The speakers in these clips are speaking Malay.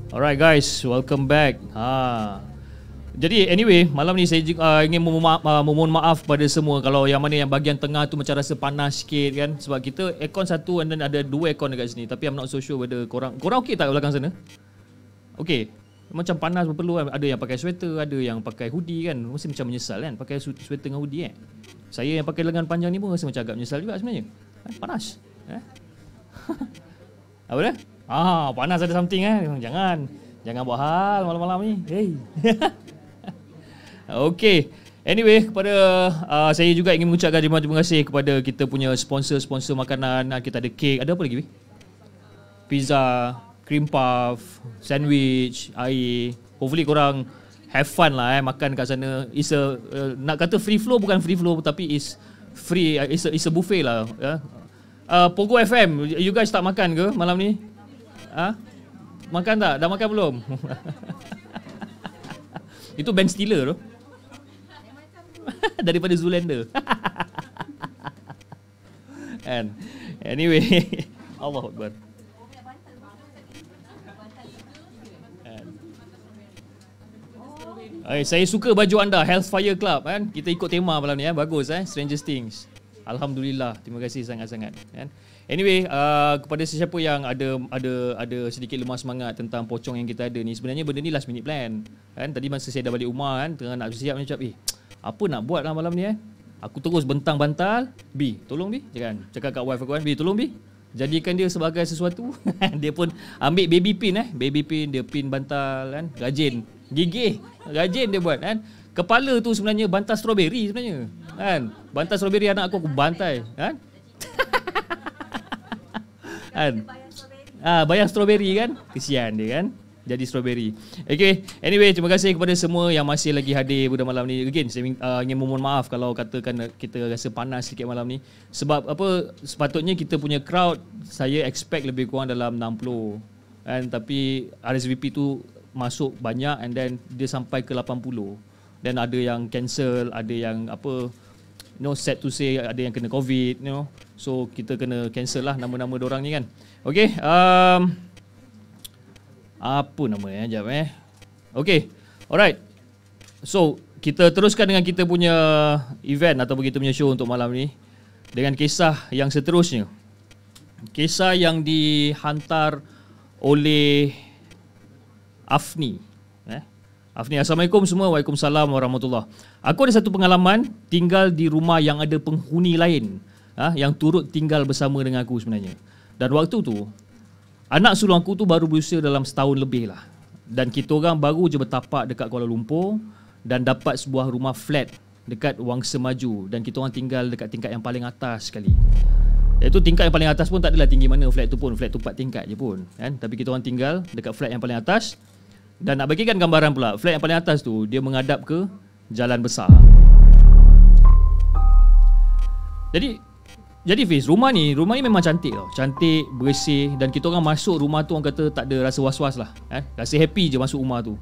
Alright guys, welcome back. Jadi anyway, malam ni saya ingin memohon maaf pada semua kalau yang mana yang bahagian tengah tu macam rasa panas sikit kan, sebab kita aircon satu and then ada 2 aircon dekat sini. Tapi I'm not so sure whether korang okey tak kat belakang sana? Okey. Macam panas perlu kan. Ada yang pakai sweater, ada yang pakai hoodie kan. Mesti macam menyesal kan pakai sweater dengan hoodie Saya yang pakai lengan panjang ni pun rasa macam agak menyesal juga sebenarnya. Panas. Apa dia? Panas ada something Jangan buat hal malam-malam ni. Hey. Okey. Anyway, kepada saya juga ingin mengucapkan terima kasih kepada kita punya sponsor makanan. Kita ada kek, ada apa lagi? Pizza, cream puff, sandwich, air. Hopefully korang have fun lah makan kat sana. It's a nak kata free flow, bukan free flow tapi it's free, it's a buffet lah. Pogo FM, you guys tak makan ke malam ni? Makan tak? Dah makan belum? Itu Ben Stiller tu. Daripada Zoolander. And anyway, Allahu Akbar. Saya suka baju anda, Hellfire Club kan. Kita ikut tema malam ni bagus Stranger Things. Alhamdulillah, terima kasih sangat-sangat kan. Anyway, kepada sesiapa yang ada sedikit lemah semangat tentang pocong yang kita ada ni, sebenarnya benda ni last minute plan kan. Tadi masa saya dah balik rumah kan, tengah nak siap macam apa nak buat lah malam ni Aku terus bentang bantal, B, tolong B, cakap kat wife aku kan, B, tolong B, jadikan dia sebagai sesuatu. Dia pun ambil baby pin baby pin, dia pin bantal kan, rajin, gigih, rajin dia buat kan. Kepala tu sebenarnya bantal strawberry sebenarnya kan. Bantal strawberry anak aku bantai kan. Bayar strawberry kan, kesian dia kan, jadi strawberry. Okay, anyway, terima kasih kepada semua yang masih lagi hadir pada malam ni. Again, saya ingin memohon maaf kalau katakan kita rasa panas sikit malam ni. Sebab apa, sepatutnya kita punya crowd saya expect lebih kurang dalam 60 kan, tapi RSVP tu masuk banyak and then dia sampai ke 80. Dan ada yang cancel, ada yang sad to say, ada yang kena COVID, so kita kena cancel lah nama-nama diorang ni kan. Okay, apa namanya sekejap Okay, alright. So, kita teruskan dengan kita punya event ataupun kita punya show untuk malam ni dengan kisah yang seterusnya. Kisah yang dihantar oleh Afni. Afni, Assalamualaikum semua. Waalaikumsalam warahmatullahi. Aku ada satu pengalaman tinggal di rumah yang ada penghuni lain yang turut tinggal bersama dengan aku sebenarnya. Dan waktu tu anak sulung aku tu baru berusia dalam setahun lebih lah. Dan kita orang baru je bertapak dekat Kuala Lumpur dan dapat sebuah rumah flat dekat Wangsa Maju. Dan kita orang tinggal dekat tingkat yang paling atas sekali. Iaitu tingkat yang paling atas pun tak adalah tinggi mana flat tu pun. Flat tu 4 tingkat je pun kan? Tapi kita orang tinggal dekat flat yang paling atas. Dan nak bagikan gambaran pula, flat yang paling atas tu dia menghadap ke jalan besar. Jadi Fiz, rumah ni memang cantik tau. Cantik, bersih. Dan kita orang masuk rumah tu, orang kata tak ada rasa was-was lah Rasa happy je masuk rumah tu.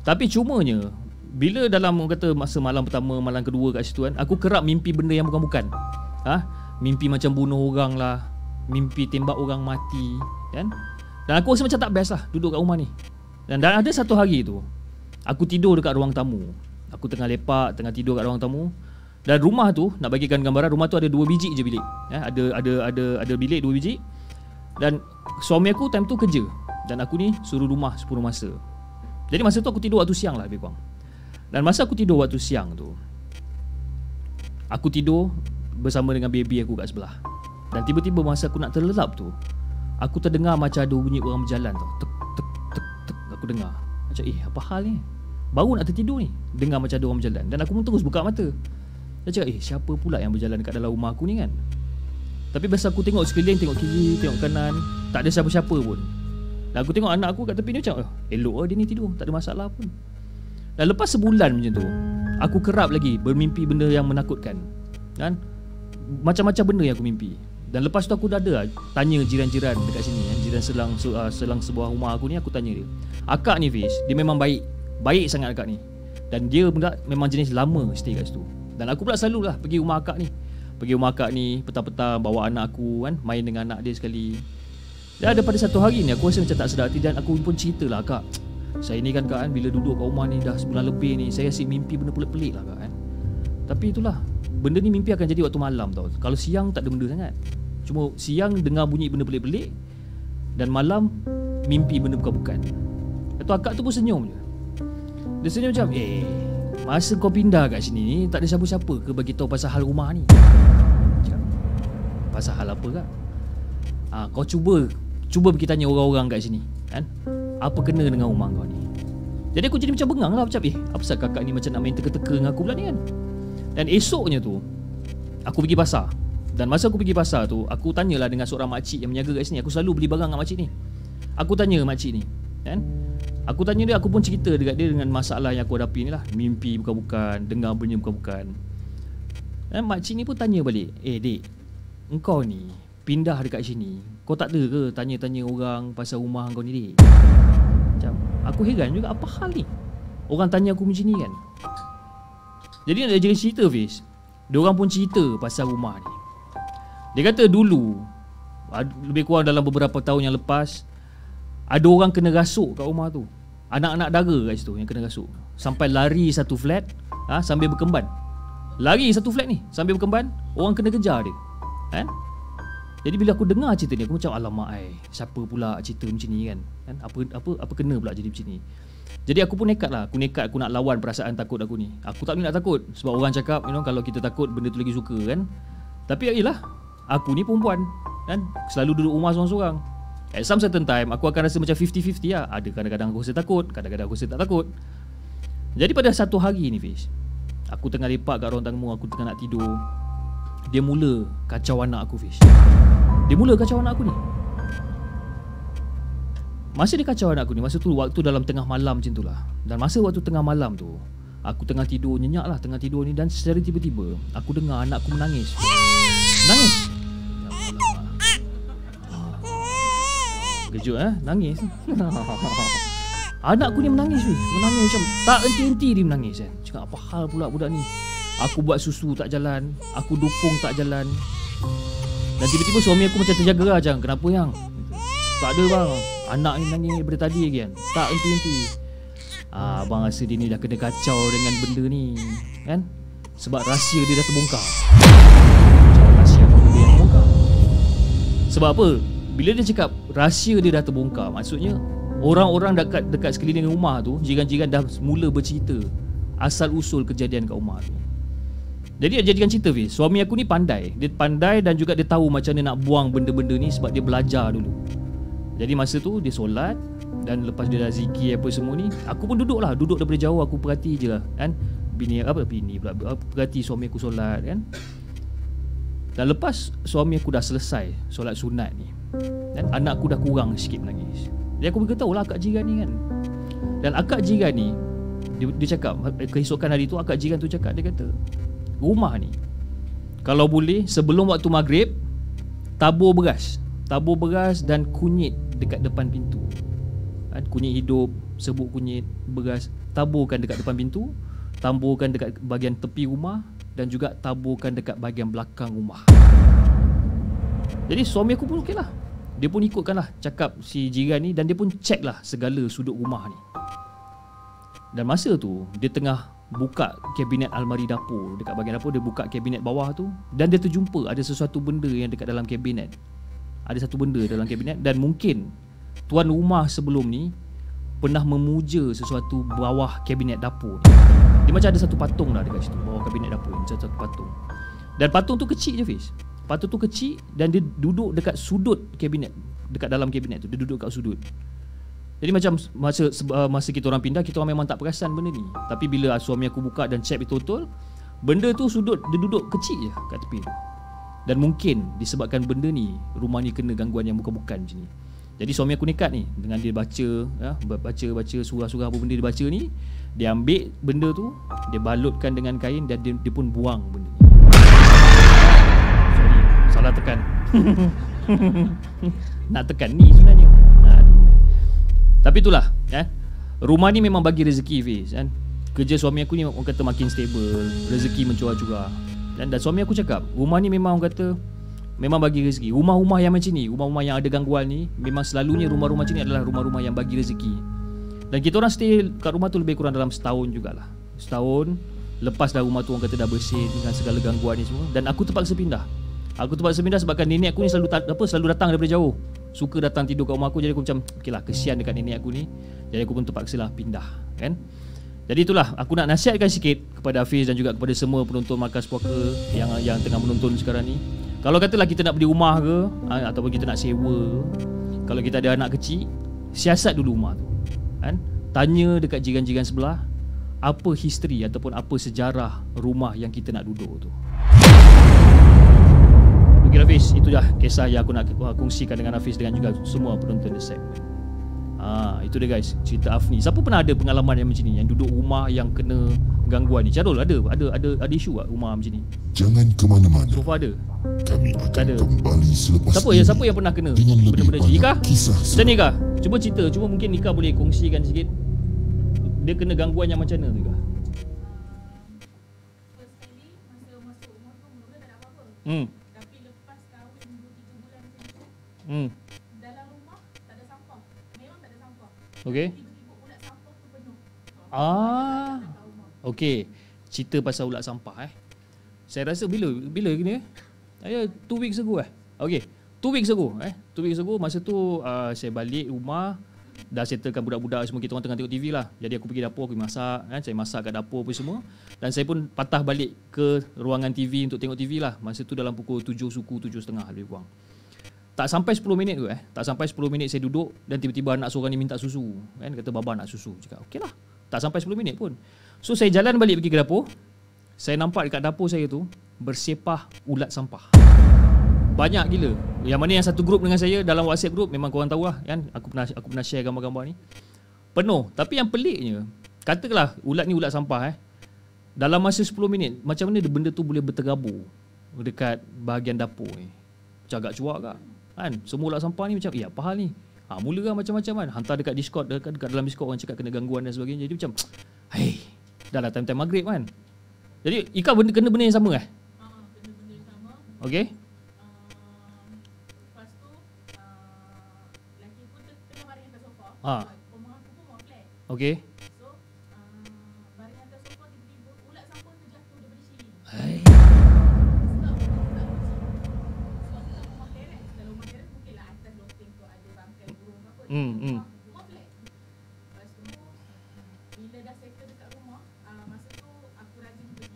Tapi cumanya bila dalam orang kata masa malam pertama, malam kedua kat situ kan, aku kerap mimpi benda yang bukan-bukan. Mimpi macam bunuh orang lah, mimpi tembak orang mati kan. Dan aku rasa macam tak best lah duduk kat rumah ni. Dan ada satu hari tu aku tidur dekat ruang tamu. Aku tengah lepak, tengah tidur kat ruang tamu. Dan rumah tu, nak bagikan gambaran, rumah tu ada 2 biji je bilik. Ada bilik 2 biji. Dan suami aku time tu kerja dan aku ni suruh rumah sepenuh masa. Jadi masa tu aku tidur waktu siang lah lebih kurang. Dan masa aku tidur waktu siang tu, aku tidur bersama dengan baby aku kat sebelah. Dan tiba-tiba masa aku nak terlelap tu, aku terdengar macam ada bunyi orang berjalan tau. Tek tek tek tek. Aku dengar macam apa hal ni? Baru nak tertidur ni dengar macam ada orang berjalan. Dan aku pun terus buka mata. Dia cakap siapa pula yang berjalan dekat dalam rumah aku ni kan. Tapi biasa aku tengok sekeliling, tengok kiri, tengok kanan, tak ada siapa-siapa pun. Dan aku tengok anak aku kat tepi ni macam elok dia ni tidur, tak ada masalah pun. Dan lepas sebulan macam tu, aku kerap lagi bermimpi benda yang menakutkan kan. Macam-macam benda yang aku mimpi. Dan lepas tu aku dah ada tanya jiran-jiran dekat sini kan, jiran selang sebuah rumah aku ni, aku tanya dia. Akak ni Fiz, dia memang baik sangat akak ni. Dan dia pula memang jenis lama stay kat situ. Dan aku pula selalu lah pergi rumah akak ni. Petang-petang bawa anak aku kan, main dengan anak dia sekali. Dan ada pada satu hari ni aku rasa macam tak sedar hati, dan aku pun cerita lah, kak, saya ni kan kak, bila duduk kat rumah ni dah sebulan lebih ni, saya asyik mimpi benda pelik-pelik lah kak kan. Tapi itulah, benda ni mimpi akan jadi waktu malam tau. Kalau siang tak ada benda sangat. Cuma siang dengar bunyi benda pelik-pelik, dan malam mimpi benda bukan-bukan. Lepas akak tu pun senyum je. Dia senyum macam, masa kau pindah kat sini ni tak ada siapa-siapa ke bagi tahu pasal hal rumah ni? Macam, pasal hal apa kak? Kau cuba pergi tanya orang-orang kat sini kan, apa kena dengan rumah kau ni. Jadi aku jadi macam bengang lah, macam apa pasal kakak ni macam nak main teka-teka dengan aku pula ni kan. Dan esoknya tu aku pergi pasar. Dan masa aku pergi pasar tu, aku tanyalah dengan seorang makcik yang menjaga kat sini. Aku selalu beli barang dengan makcik ni. Aku tanya makcik ni kan, aku tanya dia, aku pun cerita dekat dia dengan masalah yang aku hadapi ni lah, mimpi bukan-bukan, dengar bunyi bukan-bukan. Dan makcik ni pun tanya balik, dik, engkau ni pindah dekat sini, kau tak ada ke tanya-tanya orang pasal rumah kau ni dik? Macam, aku heran juga, apa hal ni orang tanya aku macam ni kan. Jadi nak jadi cerita Fiz, diorang pun cerita pasal rumah ni. Dia kata dulu, lebih kurang dalam beberapa tahun yang lepas, ada orang kena rasuk kat rumah tu. Anak-anak dara kat situ yang kena rasuk. Sampai lari satu flat sambil berkemban. Lari satu flat ni sambil berkemban, orang kena kejar dia kan? Jadi bila aku dengar cerita ni, aku macam alamak siapa pula cerita macam ni kan? Apa kena pula jadi macam ni. Jadi aku pun nekat lah. Aku nak lawan perasaan takut aku ni. Aku tak boleh nak takut, sebab orang cakap kalau kita takut benda tu lagi suka kan. Tapi yelah, aku ni perempuan kan, selalu duduk rumah seorang-seorang. At some certain time aku akan rasa macam 50-50 lah. Ada kadang-kadang aku rasa takut, kadang-kadang aku rasa tak takut. Jadi pada satu hari ni Fiz, aku tengah lepak kat ruang tamu, aku tengah nak tidur, dia mula kacau anak aku Fiz. Dia mula kacau anak aku ni. Masa dia kacau anak aku ni, masa tu waktu dalam tengah malam macam tu lah. Dan masa waktu tengah malam tu, aku tengah tidur, nyenyak lah tengah tidur ni, dan secara tiba-tiba aku dengar anakku menangis. Nangis. Kejut nangis. Anakku ni menangis Fiz. Menangis macam tak henti-henti dia menangis kan. Cakap apa hal pula budak ni. Aku buat susu tak jalan, aku dukung tak jalan. Dan tiba-tiba suami aku macam terjaga lah, macam kenapa yang? Tak ada bang, anak ni nangis daripada tadi lagi kan. Tak henti-henti. Abang rasa dia ni dah kena kacau dengan benda ni kan. Sebab rahsia dia dah terbongkar. Rahsia apa dia yang terbongkar? Sebab apa? Bila dia cakap rahsia dia dah terbongkar, maksudnya orang-orang dekat sekeliling rumah tu, jiran-jiran dah mula bercerita asal usul kejadian kat rumah tu. Jadi dia jadikan cerita Fiz, suami aku ni pandai. Dia pandai dan juga dia tahu macam mana nak buang benda-benda ni, sebab dia belajar dulu. Jadi masa tu dia solat, dan lepas dia dah zikir apa semua ni, aku pun duduk daripada jauh, aku perhati je lah kan. Bini pula perhati suami aku solat kan. Dan lepas suami aku dah selesai solat sunat ni, dan anak aku dah kurang sikit menangis, jadi aku beritahu lah akak jiran ni kan. Dan akak jiran ni, dia cakap, keesokan hari tu akak jiran tu cakap, dia kata, rumah ni kalau boleh sebelum waktu maghrib tabur beras dan kunyit dekat depan pintu kan? Kunyit hidup, serbuk kunyit, beras, taburkan dekat depan pintu, taburkan dekat bahagian tepi rumah, dan juga taburkan dekat bahagian belakang rumah. Jadi suami aku pun okey lah. Dia pun ikutkan lah cakap si jiran ni, dan dia pun check lah segala sudut rumah ni. Dan masa tu dia tengah buka kabinet almari dapur, dekat bahagian dapur dia buka kabinet bawah tu, dan dia terjumpa ada sesuatu benda yang dekat dalam kabinet. Ada satu benda dalam kabinet, dan mungkin tuan rumah sebelum ni pernah memuja sesuatu bawah kabinet dapur ni. Dia macam ada satu patung lah dekat situ, bawah kabinet dapur ni, satu patung. Dan patung tu kecil je Fiz. Patung tu kecil, dan dia duduk dekat sudut kabinet, dekat dalam kabinet tu, dia duduk kat sudut. Jadi macam masa kita orang pindah, kita orang memang tak perasan benda ni. Tapi bila suami aku buka dan check betul-betul, benda tu sudut, dia duduk kecil je kat tepi tu. Dan mungkin disebabkan benda ni, rumah ni kena gangguan yang bukan-bukan macam ni. Jadi suami aku nekat ni, dengan dia baca surah-surah apa benda dia baca ni, dia ambil benda tu, dia balutkan dengan kain, dan dia pun buang benda ni. Sorry, salah tekan. Nak tekan ni sebenarnya. Tapi itulah rumah ni memang bagi rezeki Fiz kan. Kerja suami aku ni orang kata makin stable, rezeki mencurah-curah. Dan suami aku cakap, rumah ni memang orang kata memang bagi rezeki. Rumah-rumah yang macam ni, rumah-rumah yang ada gangguan ni, memang selalunya rumah-rumah macam ni adalah rumah-rumah yang bagi rezeki. Dan kita orang stay kat rumah tu lebih kurang dalam setahun jugalah. Setahun lepas dah rumah tu orang kata dah bersih dengan segala gangguan ni semua, dan aku terpaksa pindah. Aku terpaksa pindah sebabkan nenek aku ni selalu datang daripada jauh. Suka datang tidur kat rumah aku, jadi aku macam okeylah, kesian dekat nenek aku ni. Jadi aku pun terpaksalah pindah, kan? Jadi itulah aku nak nasihatkan sikit kepada Hafiz dan juga kepada semua penonton Markas Puaka yang tengah menonton sekarang ni. Kalau katalah kita nak beli rumah ke ataupun kita nak sewa, kalau kita ada anak kecil, siasat dulu rumah tu, kan? Tanya dekat jiran-jiran sebelah apa history ataupun apa sejarah rumah yang kita nak duduk tu. Okey Hafiz, itu dah kisah yang aku nak kongsikan dengan Hafiz dengan juga semua penonton The Segment. Itu dia guys, cerita Afni. Siapa pernah ada pengalaman yang macam ni, yang duduk rumah yang kena gangguan ni? Syarul ada isu tak rumah macam ni? Jangan ke mana-mana. So far ada. Kami akan kembali selepas Siapa yang pernah kena benda-benda macam ni? Ika? Macam ni Ika? Cuba cerita, cuba mungkin Ika boleh kongsikan sikit. Dia kena gangguan yang macam mana tu Ika? First kali masa masuk rumah tu mula tak ada apa-apa. Tapi lepas kahwin 2-3 bulan macam tu, dalam rumah tak ada sampah. Memang tak ada sampah. Okey. Tiba-tiba ulat sampah tu penuh. Okey. Cerita pasal ulat sampah Saya rasa bila gini 2 weeks ago Okey. 2 weeks ago 2 weeks ago masa tu saya balik rumah, dah settlekan budak-budak semua, kita orang tengah tengok TV lah. Jadi aku pergi dapur, aku masak saya masak kat dapur apa semua. Dan saya pun patah balik ke ruangan TV untuk tengok TV lah. Masa tu dalam pukul 7 suku, 7.30 lebih kurang. Tak sampai 10 minit tu tak sampai 10 minit saya duduk, dan tiba-tiba anak seorang ni minta susu kata baba nak susu. Cakap okey lah, tak sampai 10 minit pun. So saya jalan balik pergi ke dapur. Saya nampak dekat dapur saya tu bersepah ulat sampah. Banyak gila. Yang mana yang satu grup dengan saya dalam WhatsApp group, memang korang tahu lah kan, aku pernah share gambar-gambar ni. Penuh. Tapi yang peliknya, katakanlah ulat ni ulat sampah dalam masa 10 minit, macam mana benda tu boleh berterabur dekat bahagian dapur ni. Macam agak cuak kak kan. Semua ulat sampah ni macam apa hal ni. Mula kan macam-macam kan. Hantar dekat Discord, dekat dalam Discord orang cakap kena gangguan dan sebagainya. Jadi macam dah lah time-time maghrib kan. Jadi Ika kena benda yang sama Kena benda yang sama. Okey. Lepas tu lelaki pun tengah baring atas sofa. Rumah aku pun rumah flat. Okey. So baring atas sofa, tiba-tiba ulat sampah tu jatuh daripada sini. Rumah flat. Lepas tu bila dah settle dekat rumah, masa tu aku rajin pergi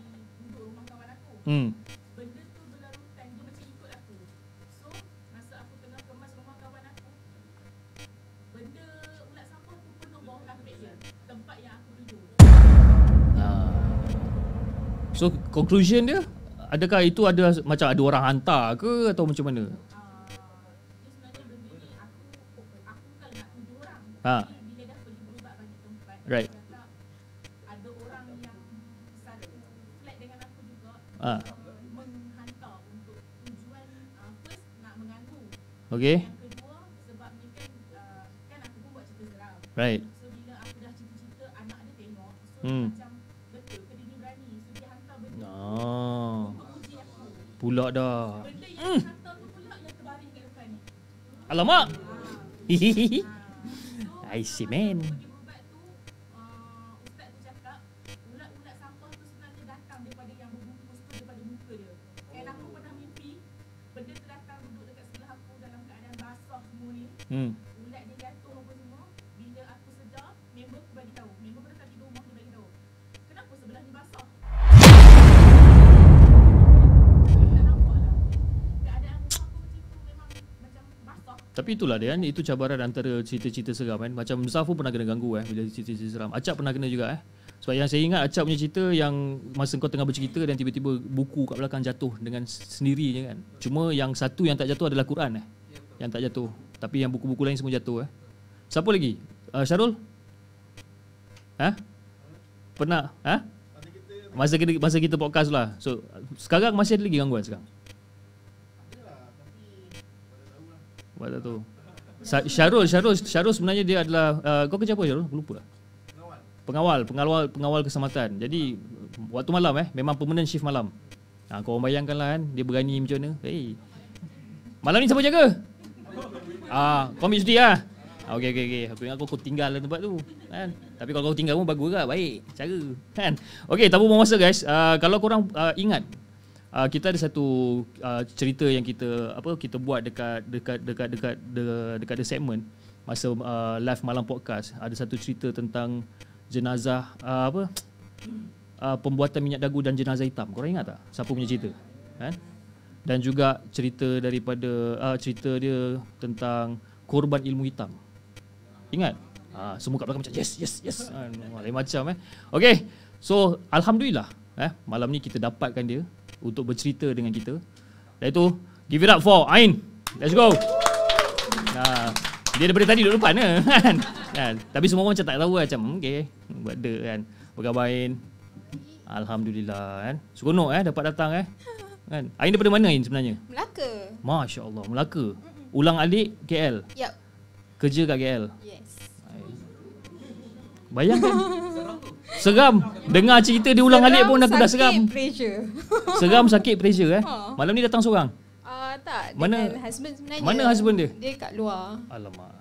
duduk rumah kawan aku. Benda tu berlarutan, dia macam ikut aku. So masa aku tengah kemas rumah kawan aku, benda ulat sampah tu penuh bawah kapet dia, tempat yang aku duduk. So conclusion dia, adakah itu ada macam ada orang hantar ke atau macam mana? Sebenarnya benda ni aku bukan nak tuduh orang. Bila dah pergi berubat banyak tempat, Right. cakap ada orang yang satu flat dengan aku juga menghantar untuk tujuan first nak mengganggu. Okey. Yang kedua sebab ni kan aku pun buat cerita seram. Right. So bila aku dah cerita-cerita, anak dia tengok. So macam betul ke dia ni berani. So dia hantar benda untuk uji aku. Pula dah. Benda yang hantar tu pula yang terbaring kat depan ni. Alamak. So I see man. pergi berubat tu, ustaz tu cakap ulat-ulat sampah tu sebenarnya datang daripada yang berbungkus tu, daripada muka dia. Kan aku pernah mimpi benda tu datang duduk dekat sebelah aku dalam keadaan basah semua ni. Ulat dia jatuh apa semua. Bila aku sedar, member aku bagi tahu. Member aku dekat tidur rumah, dia bagi tahu. Kenapa sebelah ni basah? Tak nampak lah. Keadaan rumah aku macam tu memang macam basah. Tapi itulah dia kan, itu cabaran antara cerita-cerita seram kan. Macam Zaf pun pernah kena ganggu bila cerita-cerita seram. Acap pernah kena juga Sebab yang saya ingat Acap punya cerita yang masa kau tengah bercerita dan tiba-tiba buku kat belakang jatuh dengan sendirinya kan. Cuma yang satu yang tak jatuh adalah Quran yang tak jatuh. Tapi yang buku-buku lain semua jatuh Siapa lagi? Syarul? Pernah? Masa kita podcast lah. So sekarang masih ada lagi gangguan sekarang? Buat tak tahu. Syarul sebenarnya dia adalah kau kerja apa Syarul? Aku lupa. Pengawal keselamatan. Jadi waktu malam memang permanent shift malam. Kau bayangkanlah kan dia berani macam mana. Malam ni siapa jaga? Kau ambil cuti lah. Okey. Aku ingat kau tinggal dalam tempat tu kan. Tapi kalau kau tinggal pun bagus juga, baik cara kan. Okey, tak buang masa guys. Kalau korang ingat kita ada satu cerita yang kita buat dekat the segment masa live malam podcast. Ada satu cerita tentang jenazah pembuatan minyak dagu dan jenazah hitam. Korang ingat tak? Siapa punya cerita? Kan? Dan juga cerita daripada cerita dia tentang korban ilmu hitam. Ingat? Semua kat belakang macam yes. Lain macam Okey. So alhamdulillah malam ni kita dapatkan dia untuk bercerita dengan kita. Dan itu give it up for Ain. Let's go. Dia daripada tadi duduk depan kan. Tapi semua orang macam tak tahu macam okey, buat dia kan. Apa khabar Ain? Alhamdulillah kan. Seronok dapat datang kan. Ain daripada mana Ain sebenarnya? Melaka. Masya-Allah, Melaka. Ulang alik KL. Yep. Kerja kat KL. Yes. Bayangkan. Seram. Dengar cerita dia ulang alik pun aku dah seram. Sakit pressure. Seram, sakit pressure Malam ni datang seorang? Tak, mana dengan husband sebenarnya. Mana husband dia? Dia kat luar. Alamak.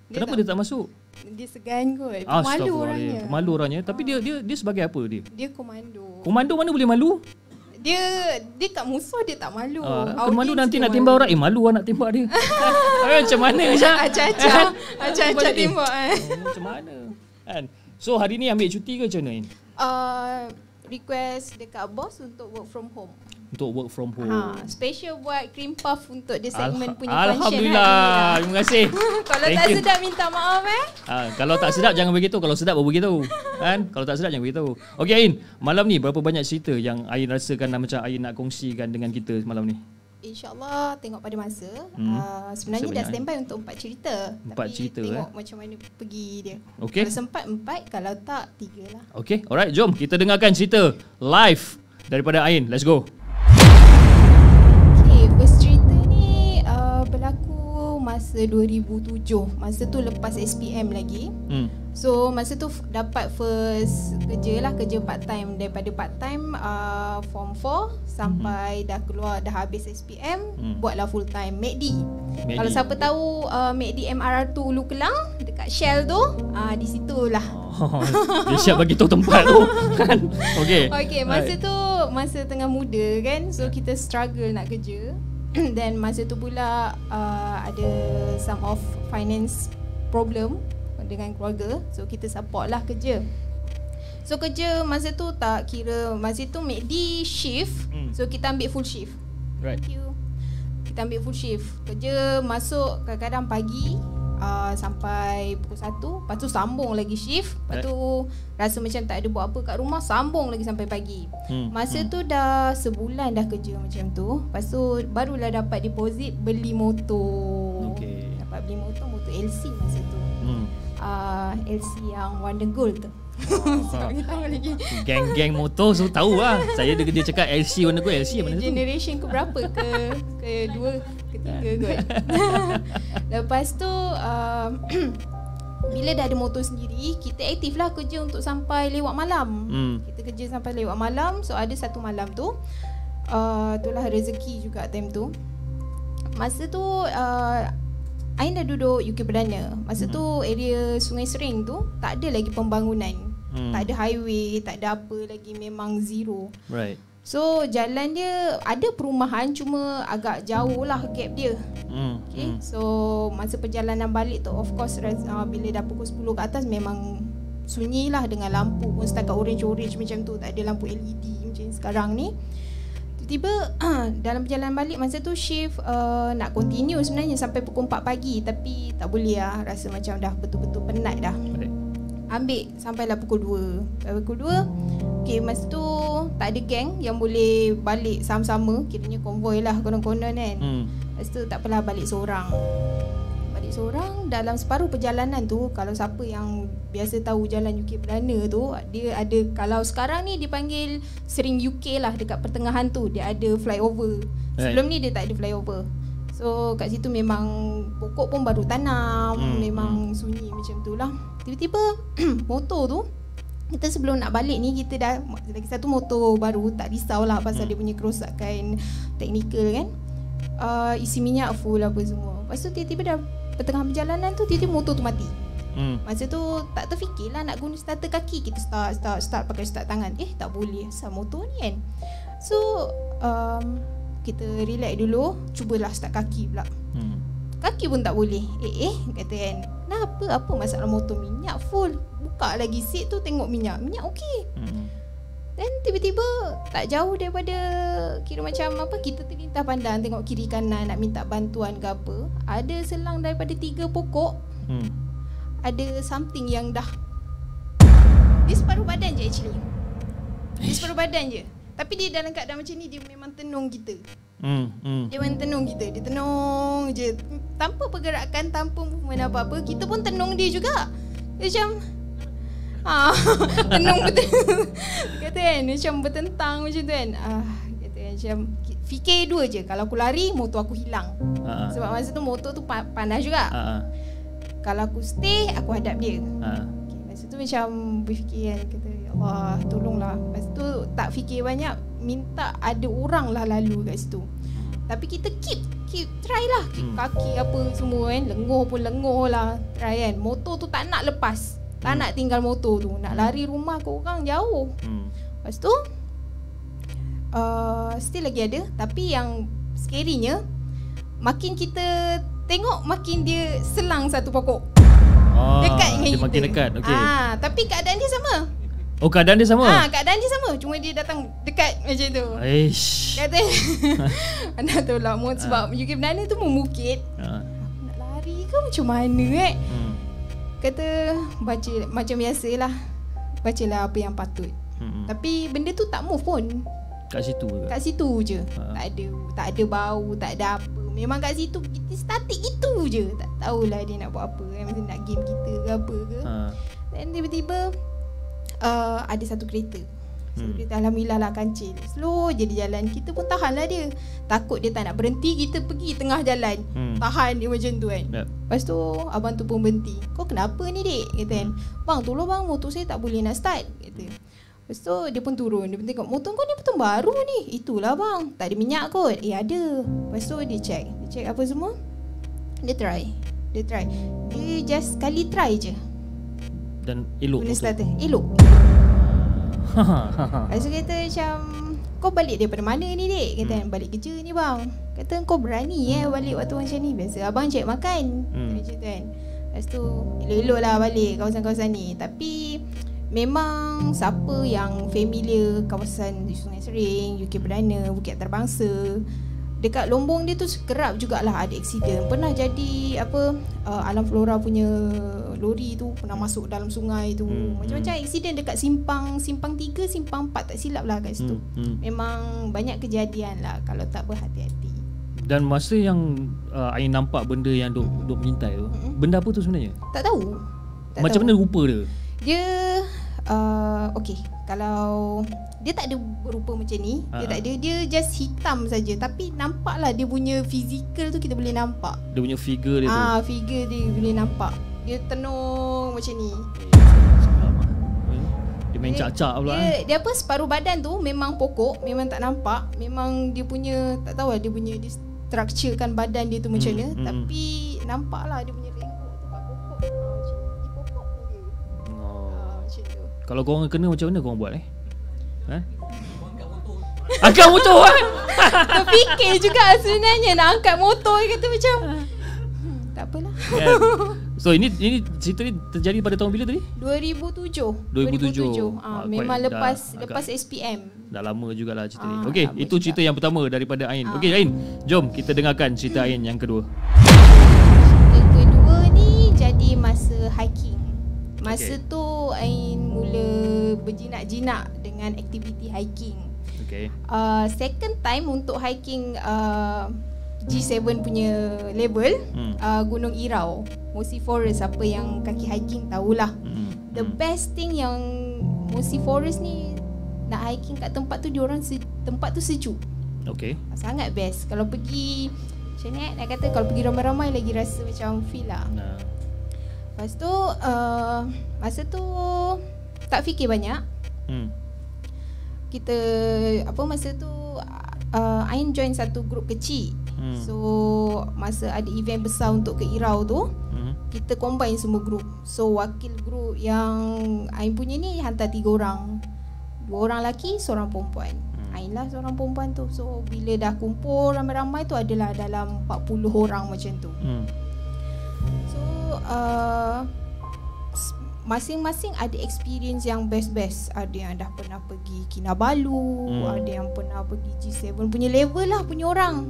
Kenapa dia tak masuk? Dia segan kot. Malu orangnya. Malu orangnya. Tapi dia sebagai apa dia? Dia komando. Komando mana boleh malu? Dia kat musuh dia tak malu. Malu nanti nak tembak orang. Malu nak tembak dia. Macam mana Acah-acah tembak macam mana kan? So hari ni ambil cuti ke macam mana? Request dekat bos untuk work from home. Untuk work from home. Special buat cream puff untuk dia segmen punya function. Alhamdulillah. Terima kasih. Kalau tak sedap minta maaf kalau tak sedap jangan beritahu. Kalau sedap baru beritahu. Kan? Kalau tak sedap jangan beritahu. Okey Ain, malam ni berapa banyak cerita yang Ain rasakan macam Ain nak kongsikan dengan kita malam ni? InsyaAllah tengok pada masa. Sebenarnya dah standby untuk 4 cerita. 4 cerita tengok macam mana pergi dia. Okay. Kalau sempat 4, kalau tak 3 lah. Okay, alright, jom kita dengarkan cerita live daripada Ain. Let's go. Okay, first cerita ni berlaku masa 2007. Masa tu lepas SPM lagi. So masa tu dapat first kerja part time. Daripada part time form 4 sampai dah keluar, dah habis SPM, buatlah full time MACD. Kalau siapa tahu MACD MRR2 Ulu Kelang dekat Shell tu, di situlah. Dia siap bagi tahu tempat tu kan. Okay, masa tu masa tengah muda kan. So kita struggle nak kerja. Dan masa tu pula ada some of finance problem dengan keluarga. So kita support lah kerja. So kerja masa tu tak kira, masa tu MACD shift. So kita ambil full shift. Right. Thank you. Kita ambil full shift. Kerja masuk kadang-kadang pagi sampai pukul 1. Lepas tu sambung lagi shift. Lepas tu rasa macam tak ada buat apa kat rumah, sambung lagi sampai pagi. Masa tu dah sebulan dah kerja macam tu. Lepas tu barulah dapat deposit beli motor. Dapat beli motor LC masa tu. LC yang warna gold tu. Geng-geng motor so tahu lah. Saya dia cakap LC warna gold. LC mana tu? Generation ke berapa? Kedua, ketiga kot. Lepas tu bila dah ada motor sendiri, kita aktif lah kerja untuk sampai lewat malam. Kita kerja sampai lewat malam. So ada satu malam tu itulah rezeki juga time tu. Masa tu Ain dah duduk UK Perdana. Masa tu area Sungai Sering tu tak ada lagi pembangunan. Tak ada highway, tak ada apa lagi, memang zero. Right. So jalan dia ada perumahan, cuma agak jauh lah gap dia. Okay. So masa perjalanan balik tu, of course bila dah pukul 10 ke atas memang sunyi lah, dengan lampu pun setakat orange-orange macam tu. Tak ada lampu LED macam sekarang ni. Tiba-tiba dalam perjalanan balik masa tu shift nak continue sebenarnya sampai pukul 4 pagi. Tapi tak boleh lah, rasa macam dah betul-betul penat dah. Ambil sampailah pukul 2. Sampai pukul 2 okay, masa tu tak ada geng yang boleh balik sama-sama. Kiranya konvoi lah konon-konon kan. Lepas tu tak apalah, balik seorang. Balik seorang dalam separuh perjalanan tu. Kalau siapa yang biasa tahu jalan UK Perdana tu, dia ada, kalau sekarang ni dipanggil Sering UK lah, dekat pertengahan tu dia ada flyover. Sebelum ni dia tak ada flyover. So kat situ memang pokok pun baru tanam, memang sunyi macam tu lah. Tiba-tiba motor tu, kita sebelum nak balik ni, kita dah lagi satu motor baru, tak risaulah pasal dia punya kerosakan teknikal kan. isi minyak full apa semua. Lepas tu tiba-tiba dah pertengah perjalanan tu tiba-tiba motor tu mati. Masa tu tak terfikirlah nak guna starter kaki. Kita start pakai start tangan. Tak boleh asal motor ni kan. So kita relax dulu, cubalah start kaki pula. Kaki pun tak boleh. Kata kan, kenapa? Apa masalah motor? Minyak full. Buka lagi seat tu tengok minyak okey. Dan tiba-tiba tak jauh daripada, kira macam apa, kita terlintas pandang tengok kiri kanan nak minta bantuan ke apa. Ada selang daripada 3 pokok. Ada something yang dah, dia separuh badan je actually. Dia separuh badan je. Tapi dia dalam keadaan macam ni, dia memang tenung kita. Dia memang tenung kita. Dia tenung je, tanpa pergerakan, tanpa movement apa-apa. Kita pun tenung dia juga. Dia macam tenung betul. Kata kan, macam bertentang macam tu kan. Kata kan, macam fikir dua je. Kalau aku lari, motor aku hilang. Sebab masa tu motor tu panas juga. Kalau aku stay, aku hadap dia. Okay, masa tu macam berfikir kan, kata ya Allah tolonglah. Lepas tu tak fikir banyak, minta ada orang lah lalu kat situ. Tapi kita keep try lah, keep kaki apa semua kan. Lenguh pun lenguh lah, try kan. Motor tu tak nak lepas, tak nak tinggal motor tu. Nak lari rumah ke orang jauh. Lepas tu still lagi ada. Tapi yang scary-nya, makin kita tengok makin dia selang satu pokok. Dekat dengan dia kita. Makin dekat. Okay. Tapi keadaan dia sama. Oh, keadaan dia sama? Keadaan dia sama. Cuma dia datang dekat macam tu. Eish. Kata anak tu lah mood sebab UK Banana tu memukit. Aku nak lari ke macam mana Kata baca macam biasalah. Bacalah apa yang patut. Tapi benda tu tak move pun. Kat situ ke? Kat situ je. Tak ada bau, tak ada apa. Memang kat situ kita statik itu je. Tak tahulah dia nak buat apa. Mesti nak game kita ke apa ke. Dan tiba-tiba ada satu kereta. Kereta alhamdulillah lah kancil. Slow je dia jalan. Kita pun tahan lah dia. Takut dia tak nak berhenti, kita pergi tengah jalan. Tahan dia macam tu kan. Lepas tu abang tu pun berhenti. Kau kenapa ni dek? Kata kan, bang tolong bang, motor saya tak boleh nak start. Kata. Lepas tu dia pun turun. Dia pun tengok motor kau ni betul baru ni. Itulah bang, tak ada minyak kot. Ada. Lepas tu dia check apa semua. Dia try. Dia just sekali try je. Dan elok. Boleh starter. Elok. Lepas tu kata macam, kau balik daripada mana ni dek? Kata balik kerja ni bang. Kata kau berani balik waktu macam ni. Biasa abang cek makan. Macam tu kan. Lepas tu elok-elok lah balik kawasan-kawasan ni. Tapi memang siapa yang familiar kawasan Sungai Sering, UK Perdana, Bukit Antarabangsa, dekat Lombong dia tu kerap jugalah ada aksiden. Pernah jadi Alam Flora punya lori tu pernah masuk dalam sungai tu. Macam-macam aksiden dekat simpang 3, simpang 4 tak silap lah kat situ. Memang banyak kejadian lah kalau tak berhati-hati. Dan masa yang Ain nampak benda yang duk mengintai tu, benda apa tu sebenarnya? Tak tahu. Macam mana rupa dia? Dia okey, kalau dia tak ada berupa macam ni, dia tak ada, dia just hitam saja. Tapi nampaklah dia punya fizikal tu kita boleh nampak. Dia punya figure dia tu. Figure dia boleh nampak. Dia tenung macam ni. Dia main cak-cak pula. Dia apa, separuh badan tu memang pokok, memang tak nampak. Memang dia punya, tak tahu lah dia punya structurekan badan dia tu macam mana. Tapi nampaklah dia punya lengkuk tu kat pokok. Macam ni. Di pokok ni dia. Macam tu. Kalau korang kena macam mana korang buat angkat motor Terfikir juga sebenarnya nak angkat motor. Kata macam tak apalah. So ini cerita ni terjadi pada tahun bila tadi? 2007. Memang lepas SPM. Dah lama jugalah cerita ni. Okey, itu cerita yang pertama daripada Ain. Okey Ain, jom kita dengarkan cerita Ain yang kedua. Yang kedua ni jadi masa hiking. Masa tu Ain mula berjinak-jinak dengan aktiviti hiking. Second time untuk hiking G7 punya level, Gunung Irau, Mosi Forest. Apa yang kaki hiking tahulah. The best thing yang Mosi Forest ni, nak hiking kat tempat tu, tempat tu sejuk. Sangat best. Kalau pergi macam ni nak kata, kalau pergi ramai-ramai lagi rasa macam feel lah. Lepas tu masa tu tak fikir banyak. Kita masa tu Ain join satu grup kecil. So masa ada event besar untuk ke Irau tu, kita combine semua grup. So wakil grup yang Ain punya ni hantar 3 orang. 2 orang lelaki, seorang perempuan. Ain lah seorang perempuan tu. So bila dah kumpul ramai-ramai tu adalah dalam 40 orang macam tu. So masing-masing ada experience yang best-best. Ada yang dah pernah pergi Kinabalu, ada yang pernah pergi G7 punya level lah punya orang.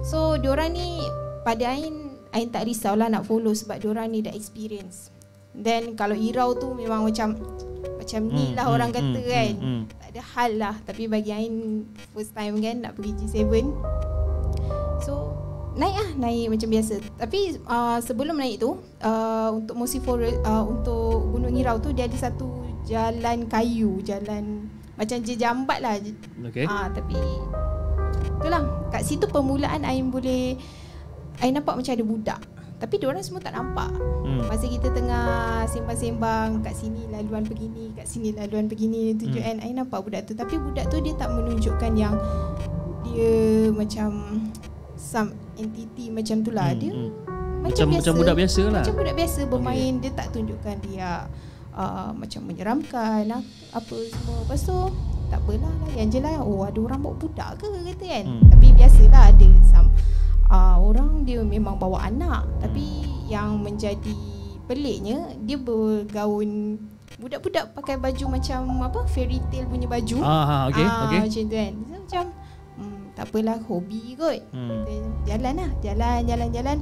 So diorang ni pada Ain tak risaulah nak follow sebab diorang ni dah experience. Then kalau Irau tu memang macam ni lah orang kata kan. Tak ada hal lah. Tapi bagi Ain first time kan nak pergi G7. So naik macam biasa. Tapi sebelum naik tu untuk Mosi Forest, untuk Gunung Irau tu dia ada satu jalan kayu, jalan macam jambat lah. Tapi itulah kat situ permulaan Ain nampak macam ada budak. Tapi diorang semua tak nampak. Masa kita tengah sembang-sembang, kat sini laluan begini, kat sini laluan begini, tunjukkan Ain nampak budak tu. Tapi budak tu dia tak menunjukkan yang dia macam some entity macam tu lah. Dia macam budak biasa lah. Macam budak biasa bermain. Dia tak tunjukkan dia macam menyeramkan apa semua. Lepas tu tak apalah, yang je lah, oh ada orang bawa budak ke kata kan. Tapi biasalah ada some orang dia memang bawa anak. Tapi yang menjadi peliknya, dia bergaun budak-budak pakai baju macam apa, fairy tale punya baju. Okay. Macam tu kan. So, macam tak apalah, hobi kot. Jalan.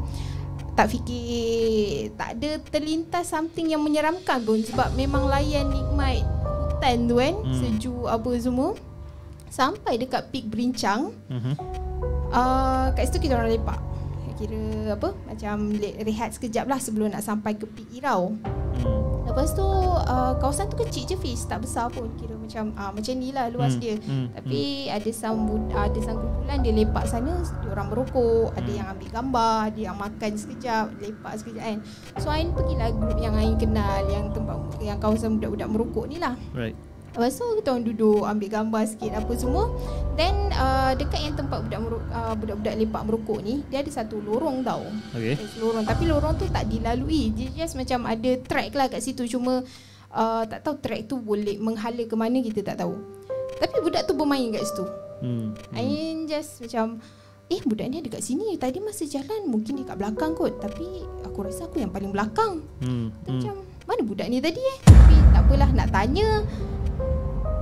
Tak fikir, tak ada terlintas something yang menyeramkan pun. Sebab memang layan nikmat hutan tu kan, sejuk apa semua. Sampai dekat peak Berincang. Kat situ kita orang lepak. Kira apa, macam rehat sekejap lah sebelum nak sampai ke peak Irau. Lepas tu kawasan tu kecil je Fiz, tak besar pun. Kira macam ni lah luas dia. Tapi ada kumpulan dia lepak sana, dia orang merokok, ada yang ambil gambar, ada yang makan sekejap, lepak sekejap kan. So Ain pergilah grup yang Ain kenal, yang tempat yang kawasan budak-budak merokok ni lah. Right. Lepas tu kita orang duduk ambil gambar sikit apa semua. Then dekat yang tempat budak-budak lepak merokok ni, dia ada satu lorong tau. Lorong, tapi lorong tu tak dilalui. Dia just macam ada track lah kat situ. Cuma tak tahu track tu boleh menghala ke mana, kita tak tahu. Tapi budak tu bermain kat situ. Ain just macam budak ni ada kat sini. Tadi masa jalan mungkin dia kat belakang kot. Tapi aku rasa aku yang paling belakang. Macam mana budak ni tadi Tapi tak apalah, nak tanya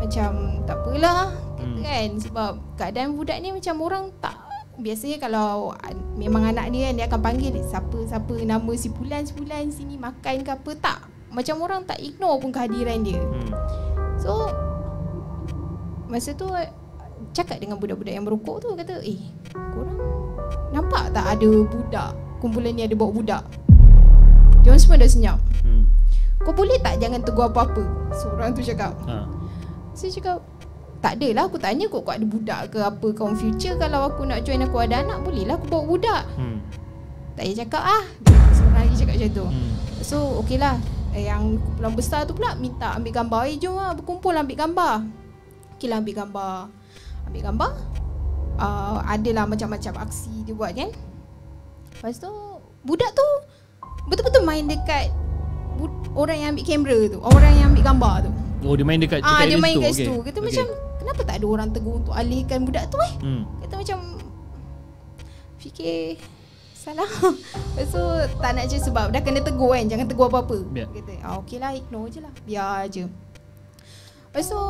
macam tak apalah kata kan. Sebab keadaan budak ni macam orang tak, biasanya kalau memang anak dia kan, dia akan panggil siapa nama si Pulan sini makan ke apa. Tak, macam orang tak ignore pun kehadiran dia. So masa tu cakap dengan budak-budak yang merokok tu, kata korang nampak tak ada budak, kumpulan ni ada bawa budak? Diorang semua dah senyap. Kau boleh tak jangan tegur apa-apa? Seorang tu cakap. Saya cakap, tak adalah, aku tanya kau ada budak ke apa kau future. Kalau aku nak join, aku ada anak, bolehlah aku bawa budak. Tak payah cakap seorang lagi cakap macam tu. So okey lah, yang kumpulan besar tu pula minta ambil gambar. Jom lah berkumpul ambil gambar. Okey lah, ambil gambar. Adalah macam-macam aksi dia buat kan. Lepas tu budak tu betul-betul main dekat orang yang ambil kamera tu, orang yang ambil gambar tu. Oh, dia main dekat dia main kat situ. Kata macam, kenapa tak ada orang tegur untuk alihkan budak tu Kata macam fikir salah. Lepas tu tak nak je sebab dah kena tegur kan, jangan tegur apa-apa. Kata okey lah, ignore je lah, biar je. Lepas tu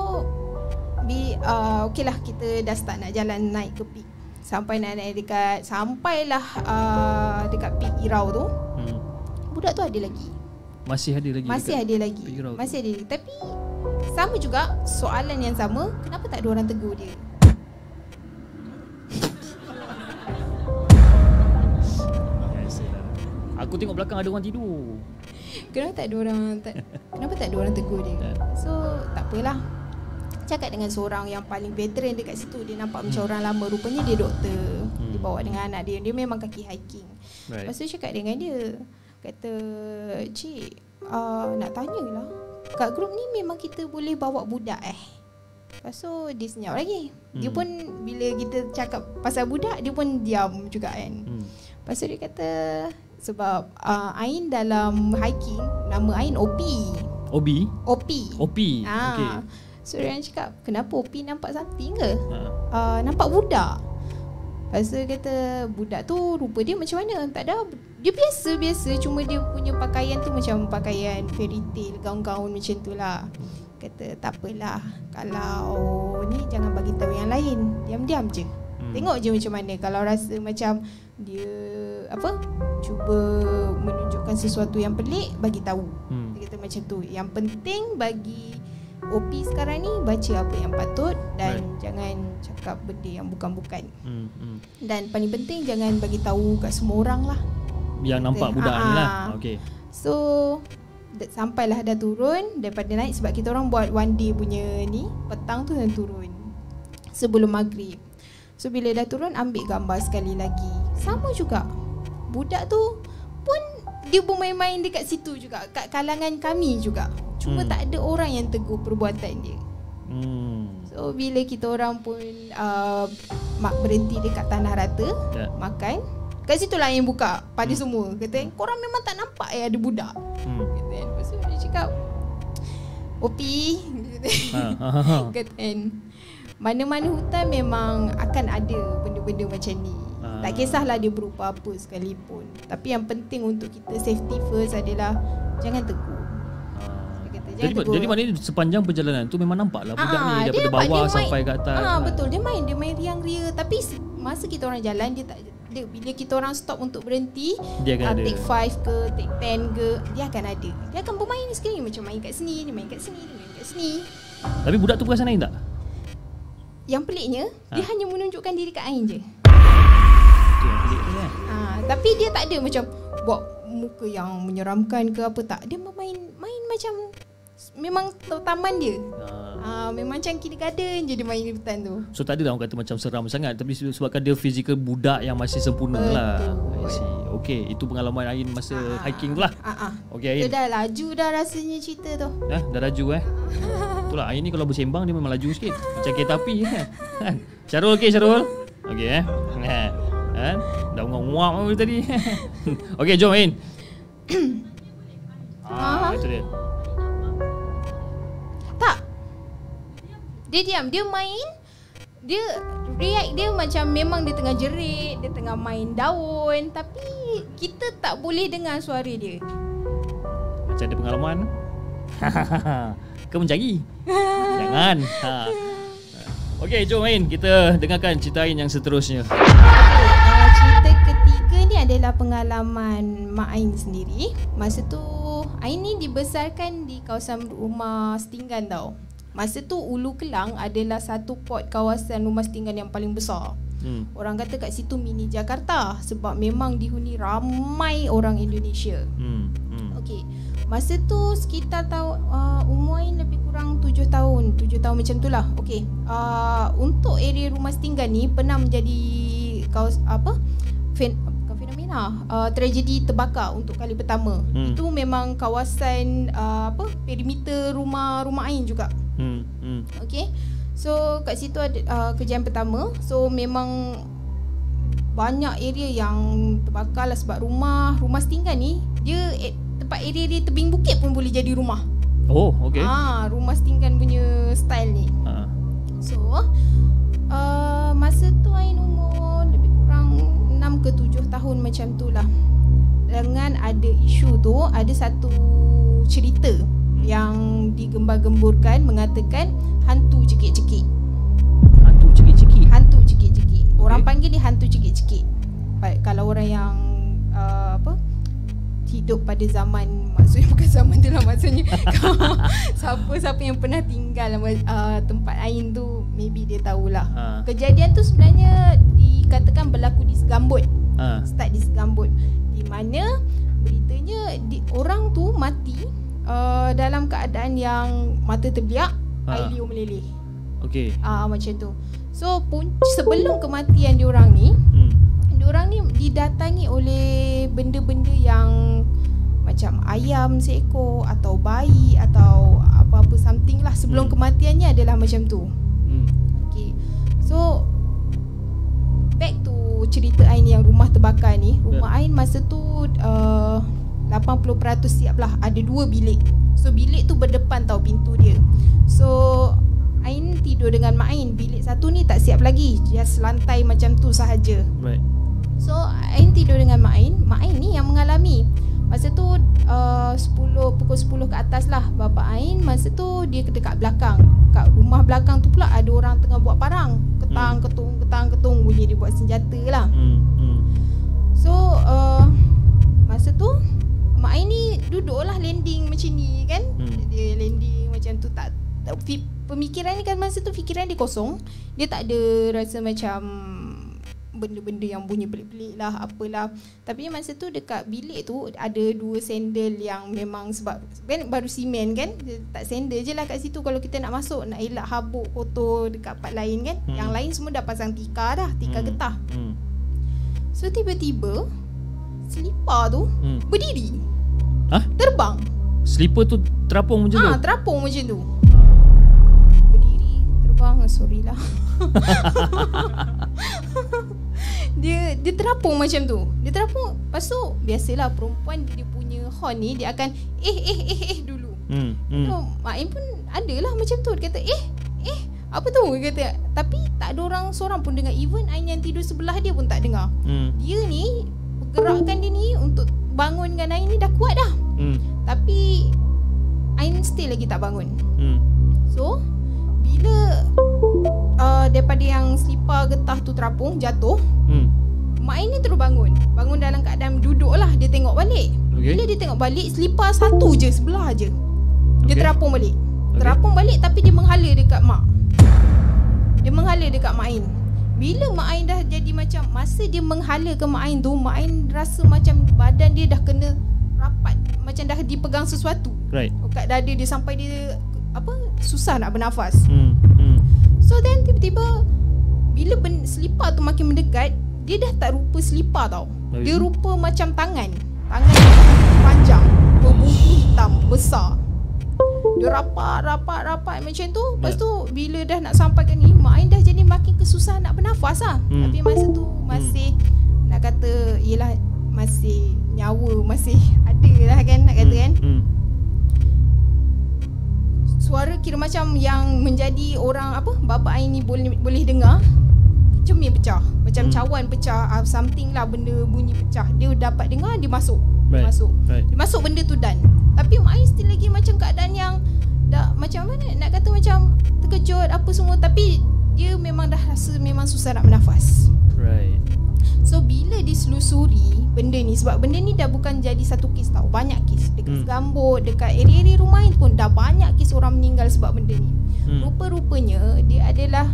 okey lah, kita dah start nak jalan naik ke peak. Sampailah dekat peak Irau tu. Budak tu ada lagi. Masih ada lagi. Tapi sama juga, soalan yang sama, kenapa tak ada orang tegur dia? Aku tengok belakang ada orang tidur. Kenapa tak ada orang tegur dia? So tak apalah, cakap dengan seorang yang paling veteran dekat situ. Dia nampak macam orang lama, rupanya dia doktor. Dia bawa dengan anak dia. Dia memang kaki hiking. Lepas tu cakap dengan dia, kata, cik, nak tanyalah, kat grup ni memang kita boleh bawa budak Lepas tu dia senyap lagi. Dia pun bila kita cakap pasal budak, dia pun diam juga kan. Lepas tu dia kata sebab Ain dalam hiking, nama Ain Opi. Obi? Opi. Opi. Okay. So dia cakap, kenapa Opi nampak something ke? Nampak budak. Lepas tu dia kata, budak tu rupa dia macam mana? Tak ada, dia biasa-biasa, cuma dia punya pakaian tu macam pakaian fairy tale, gaun-gaun macam tu lah. Kata tak apalah, kalau ni jangan bagi tahu yang lain, diam-diam je. Tengok je macam mana. Kalau rasa macam dia cuba menunjukkan sesuatu yang pelik, bagi tahu. Dia kata macam tu. Yang penting bagi OP sekarang ni, baca apa yang patut dan jangan cakap benda yang bukan-bukan. Dan paling penting jangan bagi tahu kat semua orang lah yang nampak budak ni lah. Okay. So sampailah dah turun daripada naik, sebab kita orang buat one day punya ni, petang tu dan turun sebelum maghrib. So bila dah turun, ambil gambar sekali lagi. Sama juga, budak tu pun dia bermain-main dekat situ juga, kat kalangan kami juga. Cuma tak ada orang yang tegur perbuatan dia. So bila kita orang pun berhenti dekat tanah rata, makan, kat situ lah yang buka pada semua. Kata, korang memang tak nampak ada budak. Kata, lepas tu dia cakap, Opi, kata, mana-mana hutan memang akan ada benda-benda macam ni. Tak kisahlah dia berupa apa sekalipun. Tapi yang penting untuk kita safety first adalah jangan tegur. Jadi maknanya sepanjang perjalanan tu memang nampak lah budak ni daripada bawah sampai ke atas. Betul, dia main riang ria. Tapi masa kita orang jalan, dia tak ada. Bila kita orang stop untuk berhenti, dia akan ada. Take 5 ke, take 10 ke, dia akan ada. Dia akan bermain sekali, macam main kat sini, dia main kat sini, dia main kat sini. Tapi budak tu perasan Ain tak? Yang peliknya, dia hanya menunjukkan diri kat Ain je. Itu yang pelik tu kan. Tapi dia tak ada macam buat muka yang menyeramkan ke apa, tak. Dia main macam memang taman dia. Memang macam kindergarten je dia main di hutan tu. So tak ada lah orang kata macam seram sangat, tapi sebabkan dia fizikal budak yang masih sempurna. Betul lah. Okay, itu pengalaman Ain masa hiking tu lah. Okay, Ain. Dia dah laju dah rasanya cerita tu. Dah laju Itulah Ain ni kalau bersembang dia memang laju sikit. Macam kereta api kan. Syarul okay Syarul? Okay dah nguap-nguap tadi. Okay, jom Ain. Itu dia. Tak. Dia diam, dia main. Dia react dia macam memang dia tengah jerit, dia tengah main daun, tapi kita tak boleh dengar suara dia. Macam ada pengalaman. Kau mencari? Jangan. Okey, jom Ain, kita dengarkan cerita Ain yang seterusnya. Cerita ketiga ni adalah pengalaman Mak Ain sendiri. Masa tu Ain ni dibesarkan di kawasan rumah setinggan tau. Masa tu Ulu Kelang adalah satu port kawasan rumah setinggan yang paling besar. Orang kata kat situ mini Jakarta sebab memang dihuni ramai orang Indonesia. Okey. Masa tu sekitar umur Ain lebih kurang 7 tahun macam tu lah. Okey. Untuk area rumah setinggan ni pernah menjadi fenomena tragedi terbakar untuk kali pertama. Itu memang kawasan perimeter rumah Ain juga. Okey. So kat situ ada kejadian pertama. So memang banyak area yang terbakar lah sebab rumah setinggan ni dia tempat area tebing bukit pun boleh jadi rumah. Oh, okey. Rumah setinggan punya style ni. So masa tu Ain umur lebih kurang 6 ke 7 tahun macam tu lah. Dengan ada isu tu, ada satu cerita yang digembar-gemburkan mengatakan hantu cekik-cekik. Hantu cekik-cekik? Hantu cekik-cekik. Orang panggil dia hantu cekik-cekik. Kalau orang yang hidup pada zaman, maksudnya bukan zaman tu lah, maksudnya siapa yang pernah tinggal tempat Ain tu, maybe dia tahulah. Kejadian tu sebenarnya dikatakan berlaku di Segambut. Start di Segambut, di mana beritanya orang tu mati dalam keadaan yang mata terbiak, air liur meleleh. Okey. Macam tu. So sebelum kematian diorang ni, diorang ni didatangi oleh benda-benda yang macam ayam seekor atau bayi atau apa apa something lah. Sebelum kematiannya adalah macam tu. Okay. So back to cerita Ain yang rumah terbakar ni. Rumah Ain masa tu 80% siap lah. Ada 2 bilik. So bilik tu berdepan tau pintu dia. So Ain tidur dengan Mak Ain. Bilik satu ni tak siap lagi, just lantai macam tu sahaja. Right. So Ain tidur dengan Mak Ain. Mak Ain ni yang mengalami. Masa tu pukul 10 ke atas lah. Bapa Ain masa tu dia dekat belakang. Kat rumah belakang tu pula ada orang tengah buat parang. Ketang ketung bunyi dia buat senjata lah. So masa tu Mak Ain ni duduk lah landing macam ni kan. Dia landing macam tu, tak pemikiran ni kan masa tu fikiran dia kosong. Dia tak ada rasa macam benda-benda yang bunyi pelik-pelik lah apalah. Tapi masa tu dekat bilik tu ada 2 sandal yang memang sebab kan baru simen kan, tak sandal je lah kat situ. Kalau kita nak masuk, nak elak habuk kotor dekat part lain kan. Yang lain semua dah pasang tikar dah, tikar getah. So tiba-tiba selipar tu berdiri. Terbang. Slipper tu terapung macam tu? Terapung macam tu. Berdiri, terbang. Sorry lah. Dia terapung macam tu. Dia terapung. Lepas tu biasalah perempuan dia punya horn ni, dia akan dulu. So Mak Ain pun adalah macam tu. Dia kata apa tu? Dia kata, tapi tak ada orang seorang pun dengar. Even Ain yang tidur sebelah dia pun tak dengar. Dia ni pergerakan dia ni untuk bangunkan Ain ni dah kuat dah. Tapi Ain still lagi tak bangun. So bila daripada yang selipar getah tu terapung jatuh, Mak Ain ni terus bangun dalam keadaan duduk lah. Dia tengok balik. Bila dia tengok balik, selipar satu je sebelah je. Dia terapung balik. Terapung balik tapi dia menghala dekat Mak. Dia menghala dekat Mak Ain. Bila Mak Ain dah jadi macam, masa dia menghala ke Mak Ain tu, Mak Ain rasa macam badan dia dah kena rapat, macam dah dipegang sesuatu. Right. Kat dada dia sampai dia susah nak bernafas. So then tiba-tiba bila selipar tu makin mendekat, dia dah tak rupa selipar tau. Dia rupa macam tangan panjang, berbulu hitam besar. Dia rapat macam tu. Lepas tu bila dah nak sampai ke ni, Mak Ain dah jadi makin kesusahan nak bernafas lah. Tapi masa tu masih nak kata, yelah, masih nyawa masih ada lah kan, nak kata kan. Suara kira macam yang menjadi orang bapa Ain ni boleh dengar, cermin pecah, macam cawan pecah, something lah, benda bunyi pecah. Dia dapat dengar, dia masuk. Dia masuk benda tu dan. Tapi Mak Ain still lagi macam keadaan yang dah macam mana nak kata, macam terkejut apa semua. Tapi dia memang dah rasa memang susah nak bernafas. Right. So bila diselusuri benda ni, sebab benda ni dah bukan jadi satu kes tau, banyak kes dekat Segambut, dekat area-area rumah pun dah banyak kes orang meninggal sebab benda ni. Rupa-rupanya dia adalah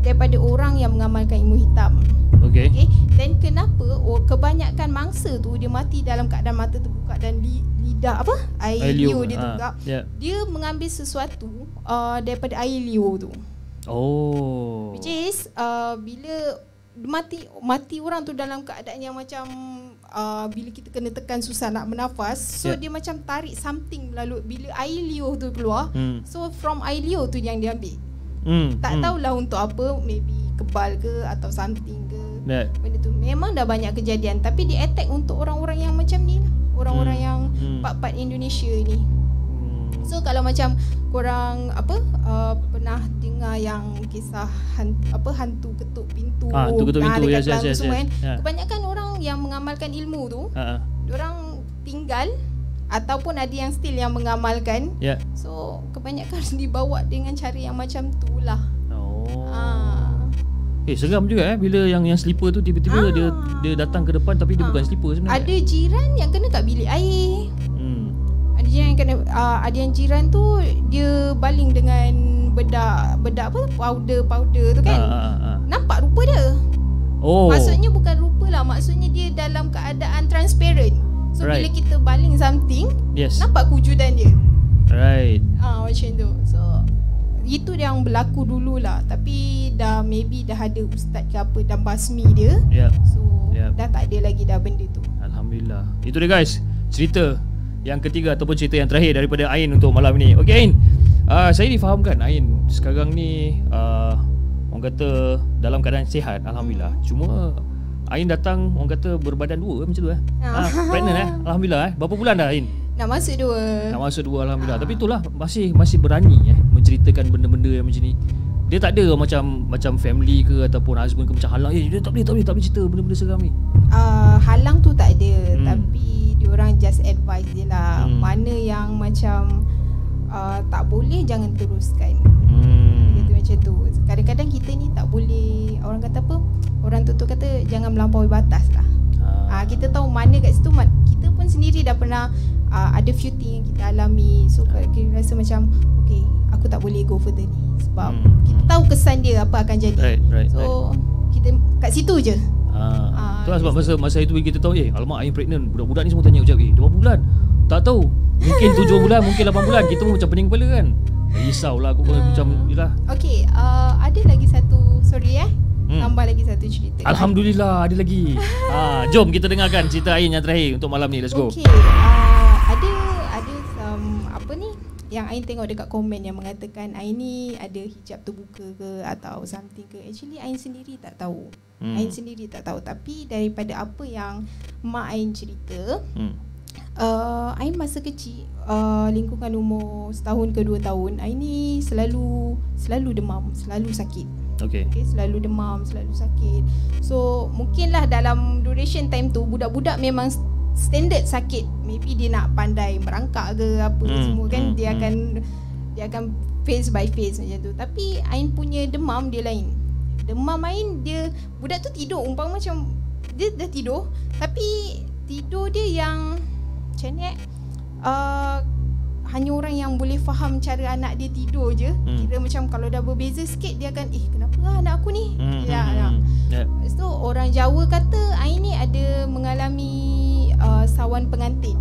daripada orang yang mengamalkan ilmu hitam. Okay. Dan kenapa kebanyakan mangsa tu dia mati dalam keadaan mata terbuka dan lidah air liur dia terbuka. Dia mengambil sesuatu daripada air liur tu. Which is bila mati orang tu dalam keadaan yang macam bila kita kena tekan susah nak bernafas. So dia macam tarik something melalui bila air liur tu keluar. So from air liur tu yang dia ambil. Tak tahulah untuk apa, maybe kebal ke atau something ke. Benda tu memang dah banyak kejadian. Tapi dia attack untuk orang-orang yang macam ni lah, orang-orang yang part-part Indonesia ni. So kalau macam korang pernah dengar yang kisah hantu ketuk pintu, dekat Kelang tu semua kan. Kebanyakan orang yang mengamalkan ilmu tu, diorang tinggal ataupun ada yang still yang mengamalkan. So kebanyakan dibawa dengan cara yang macam tu lah. Seram juga bila yang slipper tu tiba-tiba dia datang ke depan tapi dia bukan slipper sebenarnya. Ada jiran yang kena kat bilik air. Ada jiran yang kena ada yang jiran tu dia baling dengan bedak powder tu kan. Nampak rupa dia. Maksudnya bukan rupa lah, maksudnya dia dalam keadaan transparent. So bila kita baling something, nampak kewujudan dia. Macam tu. So itu yang berlaku dululah. Tapi maybe dah ada ustaz ke apa dan basmi dia. So dah tak ada lagi dah benda tu. Alhamdulillah. Itu dia guys, cerita yang ketiga ataupun cerita yang terakhir daripada Ain untuk malam ni. Okay Ain, Saya difahamkan Ain sekarang ni orang kata dalam keadaan sihat, alhamdulillah. Cuma Ain datang orang kata berbadan 2 macam tu pregnant alhamdulillah. Berapa bulan dah Ain? Nak masuk 2. Nak masuk 2 alhamdulillah. Tapi itulah masih berani menceritakan benda-benda yang macam ni. Dia tak ada macam family ke ataupun husband ke macam halang, dia tak boleh cerita benda-benda seram ni. Halang tu tak ada, tapi diorang just advise je lah. Mana yang macam tak boleh jangan teruskan. Gitu macam tu. Kadang-kadang kita ni tak boleh, orang kata apa? Orang tu kata jangan melampaui batas lah. Kita tahu mana kat situ, kita pun sendiri dah pernah ada few thing yang kita alami. So kita rasa macam okay, aku tak boleh go further ni sebab kita tahu kesan dia apa akan jadi. So kita kat situ je. Itulah sebab masa itu kita tahu alamak Ain pregnant. Budak-budak ni semua tanya ucap 2 bulan. Tak tahu. Mungkin 7 bulan, mungkin 8 bulan. Kita pun macam pening kepala kan. Risaulah aku macam inilah. Okay, ada lagi satu tambah lagi satu cerita. Alhamdulillah ada lagi. Jom kita dengarkan cerita Ain yang terakhir untuk malam ni. Let's go. Okay, ada some apa ni yang Ain tengok dekat komen yang mengatakan Ain ni ada hijab terbuka ke atau something ke. Actually Ain sendiri tak tahu. Ain sendiri tak tahu, tapi daripada apa yang mak Ain cerita, Ain masa kecil, lingkungan umur setahun ke 2 tahun, Ain ni selalu demam, selalu sakit. Okay, selalu demam, selalu sakit. So mungkinlah dalam duration time tu budak-budak memang standard sakit. Maybe dia nak pandai merangkak ke apa semua kan, dia akan phase by phase macam tu. Tapi Ain punya demam dia lain. Demam Ain, dia budak tu tidur umpama macam dia dah tidur, tapi tidur dia yang macam ni hanya orang yang boleh faham cara anak dia tidur je. Kira macam kalau dah berbeza sikit dia akan kenapa anak aku ni. Lepas tu orang Jawa kata Ain ni ada mengalami sawan pengantin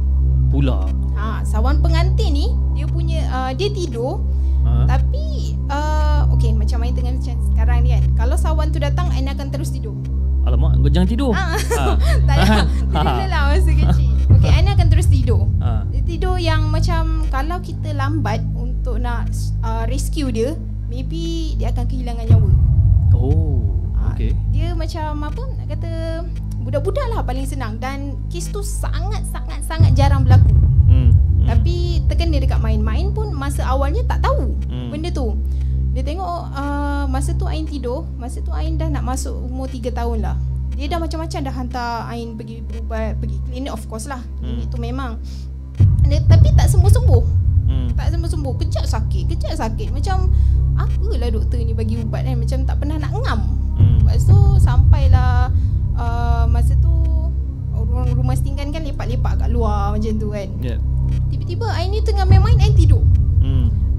pula. Sawan pengantin ni dia punya dia tidur tapi okay, macam Ain tengah macam sekarang ni kan, kalau sawan tu datang Ain akan terus tidur. Alamak, kau jangan tidur. Tak ada lah masa kecil. Okay, Ain akan terus tidur. Dia tidur yang macam kalau kita lambat untuk nak rescue dia, maybe dia akan kehilangan nyawa. Okay. Dia macam apa nak kata, budak-budak lah paling senang. Dan kes tu sangat jarang berlaku. Tapi tekan dia dekat main pun masa awalnya tak tahu benda tu. Dia tengok masa tu Ain tidur, masa tu Ain dah nak masuk umur 3 tahun lah. Dia dah macam-macam dah hantar Ain pergi berubat, pergi klinik, of course lah. Klinik tu memang tapi tak sembuh-sembuh. Tak sembuh-sembuh, kejap sakit. Macam apalah doktor ni bagi ubat kan, macam tak pernah nak ngam. Lepas tu sampailah masa tu orang rumah setinggan kan lepak-lepak kat luar macam tu kan. Tiba-tiba Ain ni tengah main-main, Ain tidur.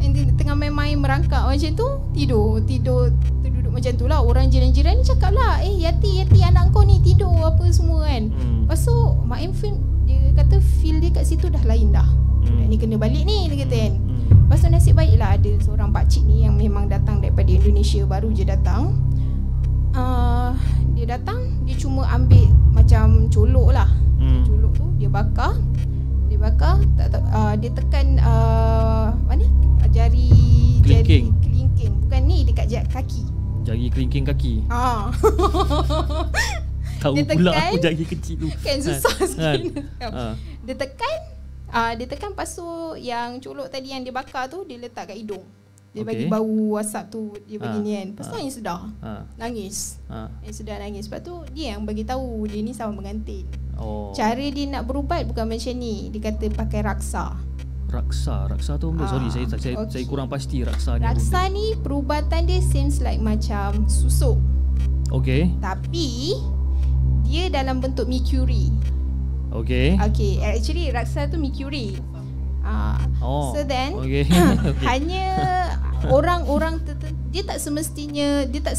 Ain tengah main-main merangkak macam tu, tidur terduduk macam tu lah. Orang jiran-jiran ni cakap lah, Yati anak kau ni tidur apa semua kan. Lepas tu mak Ain dia kata feel dia kat situ dah lain dah. Budak ni kena balik ni, dia kata kan. Lepas tu nasib baiklah ada seorang pakcik ni yang memang datang daripada Indonesia, baru je datang. Dia datang, dia cuma ambil macam colok lah. Colok tu dia bakar, dia tekan mana? Jari kelingking. Bukan ni, dekat kaki. Jari kelingking kaki. Tahu pula aku jari kecil tu. Kan susah sikit. Dia tekan, lepas tu yang colok tadi yang dia bakar tu dia letak kat hidung. Dia bagi bau asap tu, dia bagi ni kan. Lepas tu Ain sedar. Nangis. Ain sedar nangis. Lepas tu dia yang bagi tahu dia ni sawan pengantin. Cara dia nak berubat bukan macam ni. Dia kata pakai raksa. Raksa tu benda. Sorry saya kurang pasti raksa ni. Raksa ni perubatan dia seems like macam susuk. Okay. Tapi dia dalam bentuk mercury. Okay, actually raksa tu mercury. So then hanya orang tertentu. Dia tak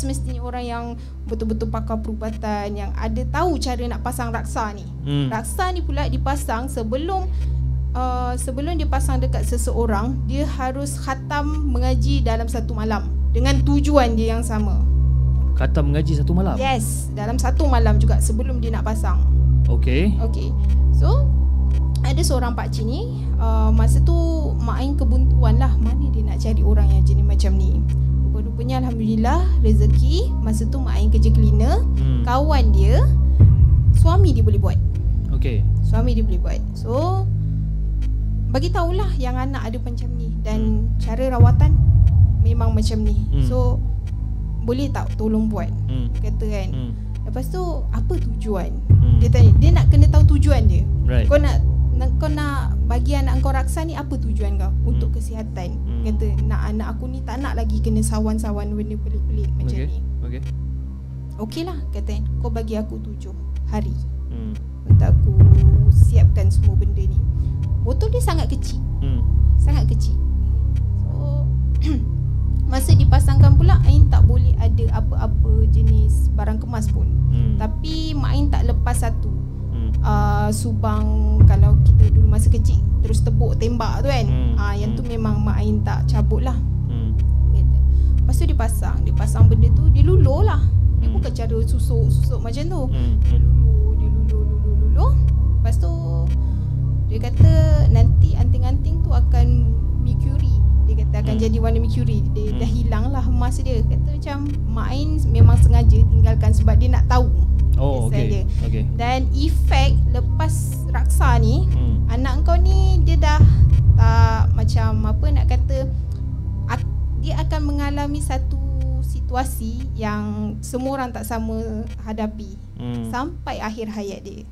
semestinya orang yang betul-betul pakar perubatan yang ada tahu cara nak pasang raksa ni. Raksa ni pula dipasang sebelum dipasang dekat seseorang, dia harus khatam mengaji dalam 1 malam dengan tujuan dia yang sama. Khatam mengaji 1 malam? Yes, dalam 1 malam juga sebelum dia nak pasang. So ada seorang pakcik ni, masa tu mak Ain ke keperluan lah, mana dia nak cari orang yang jenis macam ni. Rupa-rupanya alhamdulillah rezeki masa tu mak Ain kerja cleaner, kawan dia suami dia boleh buat. Okey. Suami dia boleh buat. So bagi tahulah yang anak ada macam ni dan cara rawatan memang macam ni. So boleh tak tolong buat? Kata kan. Lepas tu apa tujuan? Dia tanya, dia nak kena tahu tujuan dia. Right. Kau nak bagi anak kau raksa ni, apa tujuan kau? Untuk kesihatan. Kata nak anak aku ni tak nak lagi kena sawan-sawan benda pelik-pelik macam ni. Okey lah kata, kau bagi aku 7 hari untuk aku siapkan semua benda ni. Botol dia sangat kecil. Sangat kecil. So masa dipasangkan pula, Ain tak boleh ada apa-apa jenis barang kemas pun. Tapi mak Ain tak lepas satu. Subang kalau kita dulu masa kecil terus tebuk tembak tu kan. Yang tu memang mak Ain tak cabut lah. Lepas tu dipasang benda tu, dia luluh lah. Dia bukan cara susuk macam tu. Dia luluh. Lepas tu dia kata nanti anting-anting tu akan mercury. Dia kata akan jadi warna mercury. Dia dah hilang lah emas dia. Kata macam mak Ain memang sengaja tinggalkan sebab dia nak tahu. Okey. Dan efek lepas raksa ni, anak kau ni dia dah tak macam apa nak kata, dia akan mengalami satu situasi yang semua orang tak sama hadapi sampai akhir hayat dia.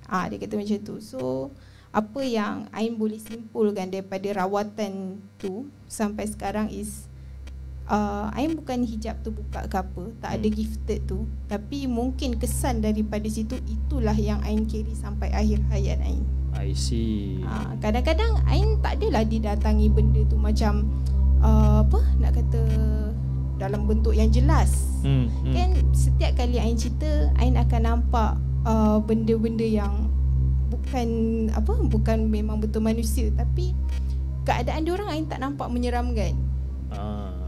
Dia kata macam tu. So apa yang Ain boleh simpulkan daripada rawatan tu sampai sekarang is Ain bukan hijab tu buka ke apa, tak ada gifted tu, tapi mungkin kesan daripada situ itulah yang Ain carry sampai akhir hayat Ain. I see. Kadang-kadang Ain tak adalah didatangi benda tu macam apa nak kata dalam bentuk yang jelas. Kan setiap kali Ain cerita, Ain akan nampak benda-benda yang bukan memang betul manusia, tapi keadaan diorang Ain tak nampak menyeramkan.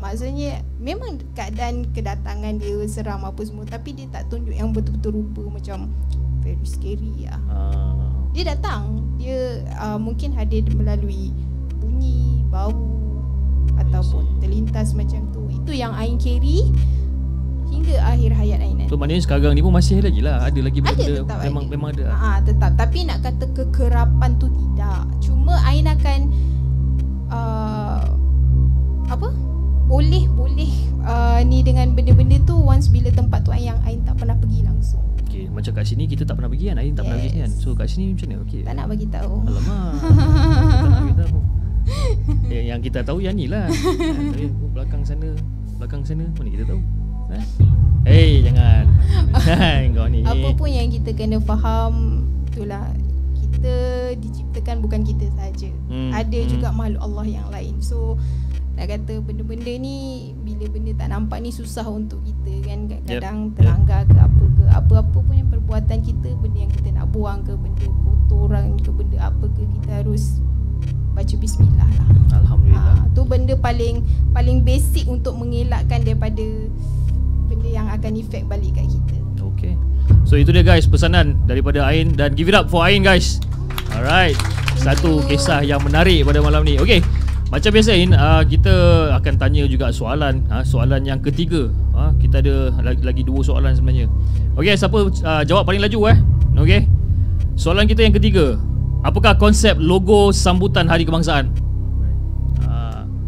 Maksudnya memang keadaan kedatangan dia seram apa semua, tapi dia tak tunjuk yang betul-betul rupa macam very scary lah. Dia datang, dia mungkin hadir melalui bunyi, bau ataupun terlintas macam tu. Itu yang Ain carry hingga akhir hayat Ain. So maknanya sekarang ni pun masih lagi lah, ada lagi benda memang ada. Tetap, tapi nak kata kekerapan tu tidak. Cuma Ain akan boleh ni dengan benda-benda tu once bila tempat tu yang Ain tak pernah pergi langsung. Okey, macam kat sini kita tak pernah pergi kan, Ain tak pernah pergi kan. So kat sini macam mana? Okey. Tak nak bagi tahu. Alamak. Tak nak bagi tahu. Yang kita tahu yang ni lah. Belakang sana mana kita tahu. Jangan. Kau ni. Apa pun yang kita kena faham, itulah kita diciptakan bukan kita saja. Ada juga makhluk Allah yang lain. So nak kata benda-benda ni, bila benda tak nampak ni susah untuk kita kan. Kadang terlanggar ke apa-apa pun yang perbuatan kita, benda yang kita nak buang ke, benda kotoran ke, benda apa ke, kita harus baca bismillah lah. Alhamdulillah. Tu benda paling basic untuk mengelakkan daripada benda yang akan efek balik kat kita. Okay. So itu dia guys, pesanan daripada Ain, dan give it up for Ain guys. Alright. Satu kisah yang menarik pada malam ni. Okay, macam biasa Ain, kita akan tanya juga soalan. Soalan yang ketiga. Kita ada lagi 2 soalan sebenarnya. Okay, siapa jawab paling laju Okay. Soalan kita yang ketiga, apakah konsep logo sambutan Hari Kebangsaan?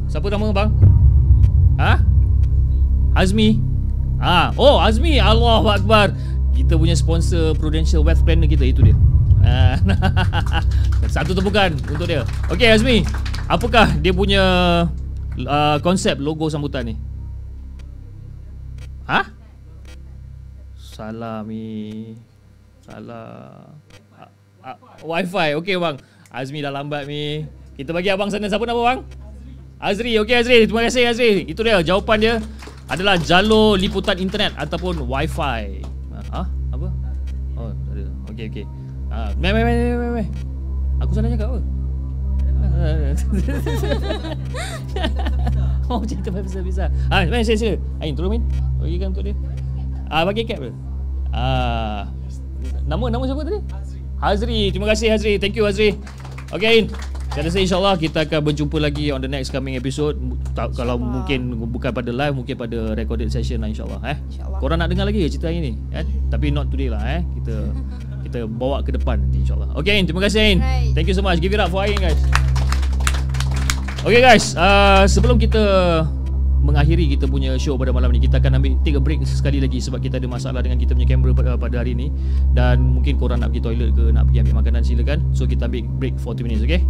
Siapa nama bang? Azmi. Azmi, Allahu Akbar. Kita punya sponsor Prudential Wealth Planner kita, itu dia. Satu tepukan untuk dia. Okey Azmi, apakah dia punya konsep logo sambutan ni? Salah Mi. Salah. Wi-Fi. Okey bang. Azmi dah lambat Mi. Kita bagi abang sana. Siapa nama bang? Azri. Okey Azri, terima kasih Azri. Itu dia jawapan dia, adalah jalur liputan internet ataupun Wi-Fi. Apa? Oh, ada. Okey. Meh. Aku salah cakap apa? Cerita besar-besar. Sila. Ain, turun Min. Bagikan untuk dia. Bagi cap dia. Nama siapa tadi? Hazri. Terima kasih Hazri. Thank you Hazri. Okey Ain. Saya rasa insyaAllah kita akan berjumpa lagi on the next coming episode. Kalau mungkin bukan pada live, mungkin pada recorded session lah insyaAllah. InsyaAllah. Korang nak dengar lagi cerita hari ni? Tapi not today lah. Kita bawa ke depan nanti insyaAllah. Okay Ain, terima kasih Ain. Right. Thank you so much. Give it up for Ain guys. Okay guys, sebelum kita mengakhiri kita punya show pada malam ni, kita akan take a break sekali lagi sebab kita ada masalah dengan kita punya kamera pada hari ni. Dan mungkin korang nak pergi toilet ke, nak pergi ambil makanan, silakan. So kita ambil break 40 minutes, okay?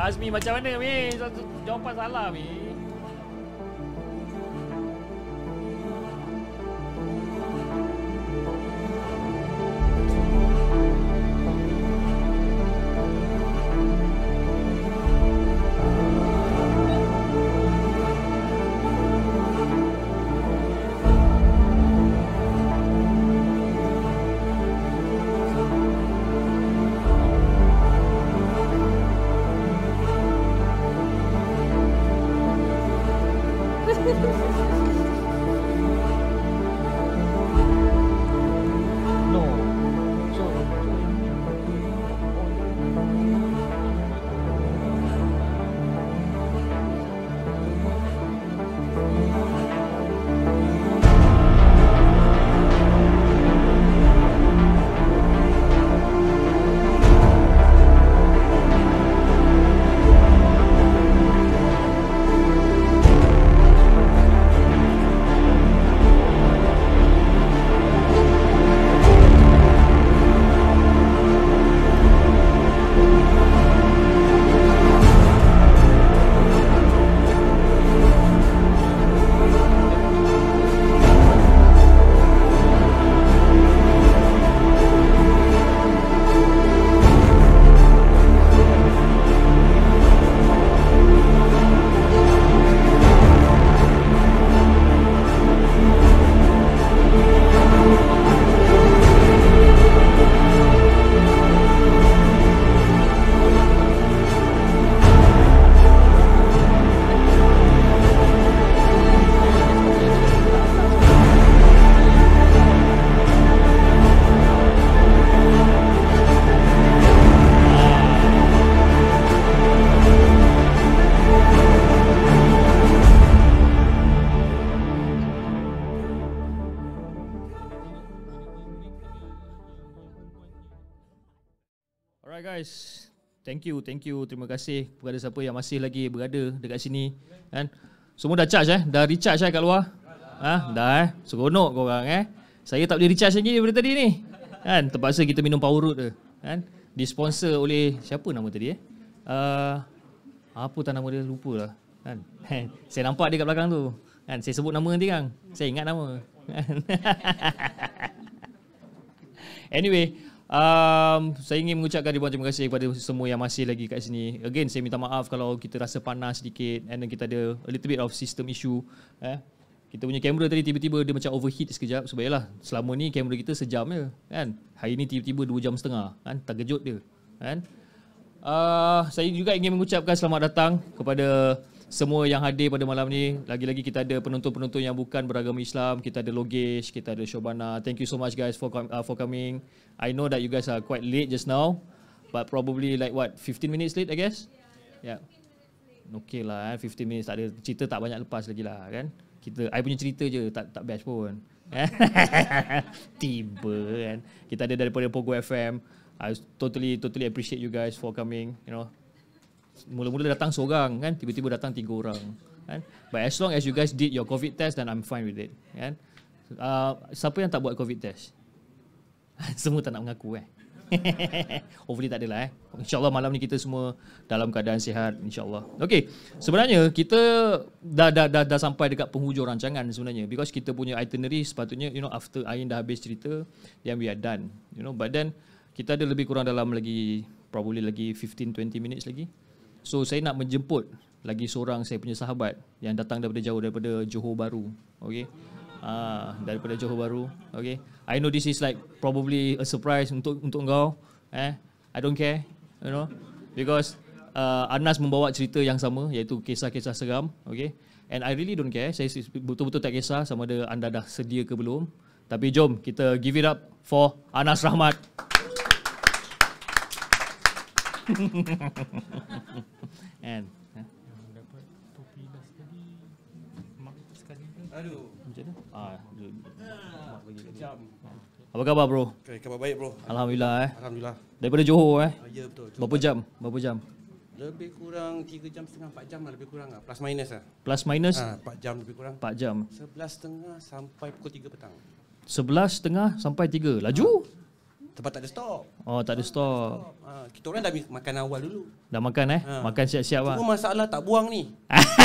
Azmi macam mana Mi? Jawapan salah Mi. Alright guys, thank you, terima kasih kepada siapa yang masih lagi berada dekat sini kan. Semua dah charge dah recharge kat luar. Dah seronok korang Saya tak boleh recharge lagi daripada tadi ni. Kan, terpaksa kita minum power root kan. Disponsor oleh siapa nama tadi apa tak nama dia, lupa lah kan. Saya nampak dia kat belakang tu. Kan, saya sebut nama nanti kan. Saya ingat nama. Anyway, saya ingin mengucapkan ribuan terima kasih kepada semua yang masih lagi kat sini. Again, saya minta maaf kalau kita rasa panas sedikit and then kita ada a little bit of system issue. Kita punya kamera tadi tiba-tiba dia macam overheat sekejap. Sebab yalah, selama ni kamera kita sejam je kan. Hari ni tiba-tiba 2 jam setengah kan. Terkejut dia kan. Saya juga ingin mengucapkan selamat datang kepada semua yang hadir pada malam ni. Lagi-lagi kita ada penonton-penonton yang bukan beragama Islam. Kita ada Logesh, kita ada Shobana. Thank you so much guys for coming. I know that you guys are quite late just now, but probably like 15 minutes late I guess. Yeah. Okay lah 15 minutes, tak ada cerita, tak banyak lepas lagi lah kan. I punya cerita je, tak best pun. Tiba kan. Kita ada daripada Pogo FM. I totally appreciate you guys for coming, you know. Mula-mula datang seorang kan, tiba-tiba datang 3 orang kan. But as long as you guys did your COVID test, then I'm fine with it kan. Siapa yang tak buat COVID test? Semua tak nak mengaku Hopefully tak adalah InsyaAllah malam ni kita semua dalam keadaan sihat InsyaAllah. Okay, sebenarnya kita dah sampai dekat penghujung rancangan sebenarnya. Because kita punya itinerary sepatutnya, you know, after Ain dah habis cerita, then we are done, you know. But then kita ada lebih kurang dalam lagi probably lagi 15-20 minutes lagi. So saya nak menjemput lagi seorang saya punya sahabat yang datang daripada jauh, daripada Johor Bahru. Okay, daripada Johor Bahru. Okay, I know this is like probably a surprise untuk kau. I don't care, you know, because Anas membawa cerita yang sama, iaitu kisah-kisah seram. Okay, and I really don't care. Saya betul-betul tak kisah sama ada anda dah sedia ke belum. Tapi jom kita give it up for Anas Rahmat. Kan? Dapat topi last sekali. Mak sekali kan. Aduh. Macam mana? Kejam. Apa khabar bro? Okay, khabar baik bro. Alhamdulillah Alhamdulillah. Daripada Johor Ya betul. Berapa jam? Berapa jam? Lebih kurang 3 jam setengah 4 jam lah lebih kurang lah. Plus minus lah. Plus minus 4 jam lebih kurang. 4 jam. 11.30 sampai pukul 3 petang. 11.30 sampai 3. Laju? Tempat tak ada stop. Oh, tak ada stop. Kita orang dah makan awal dulu. Dah makan Makan siap-siap lah. Cuma masalah tak buang ni.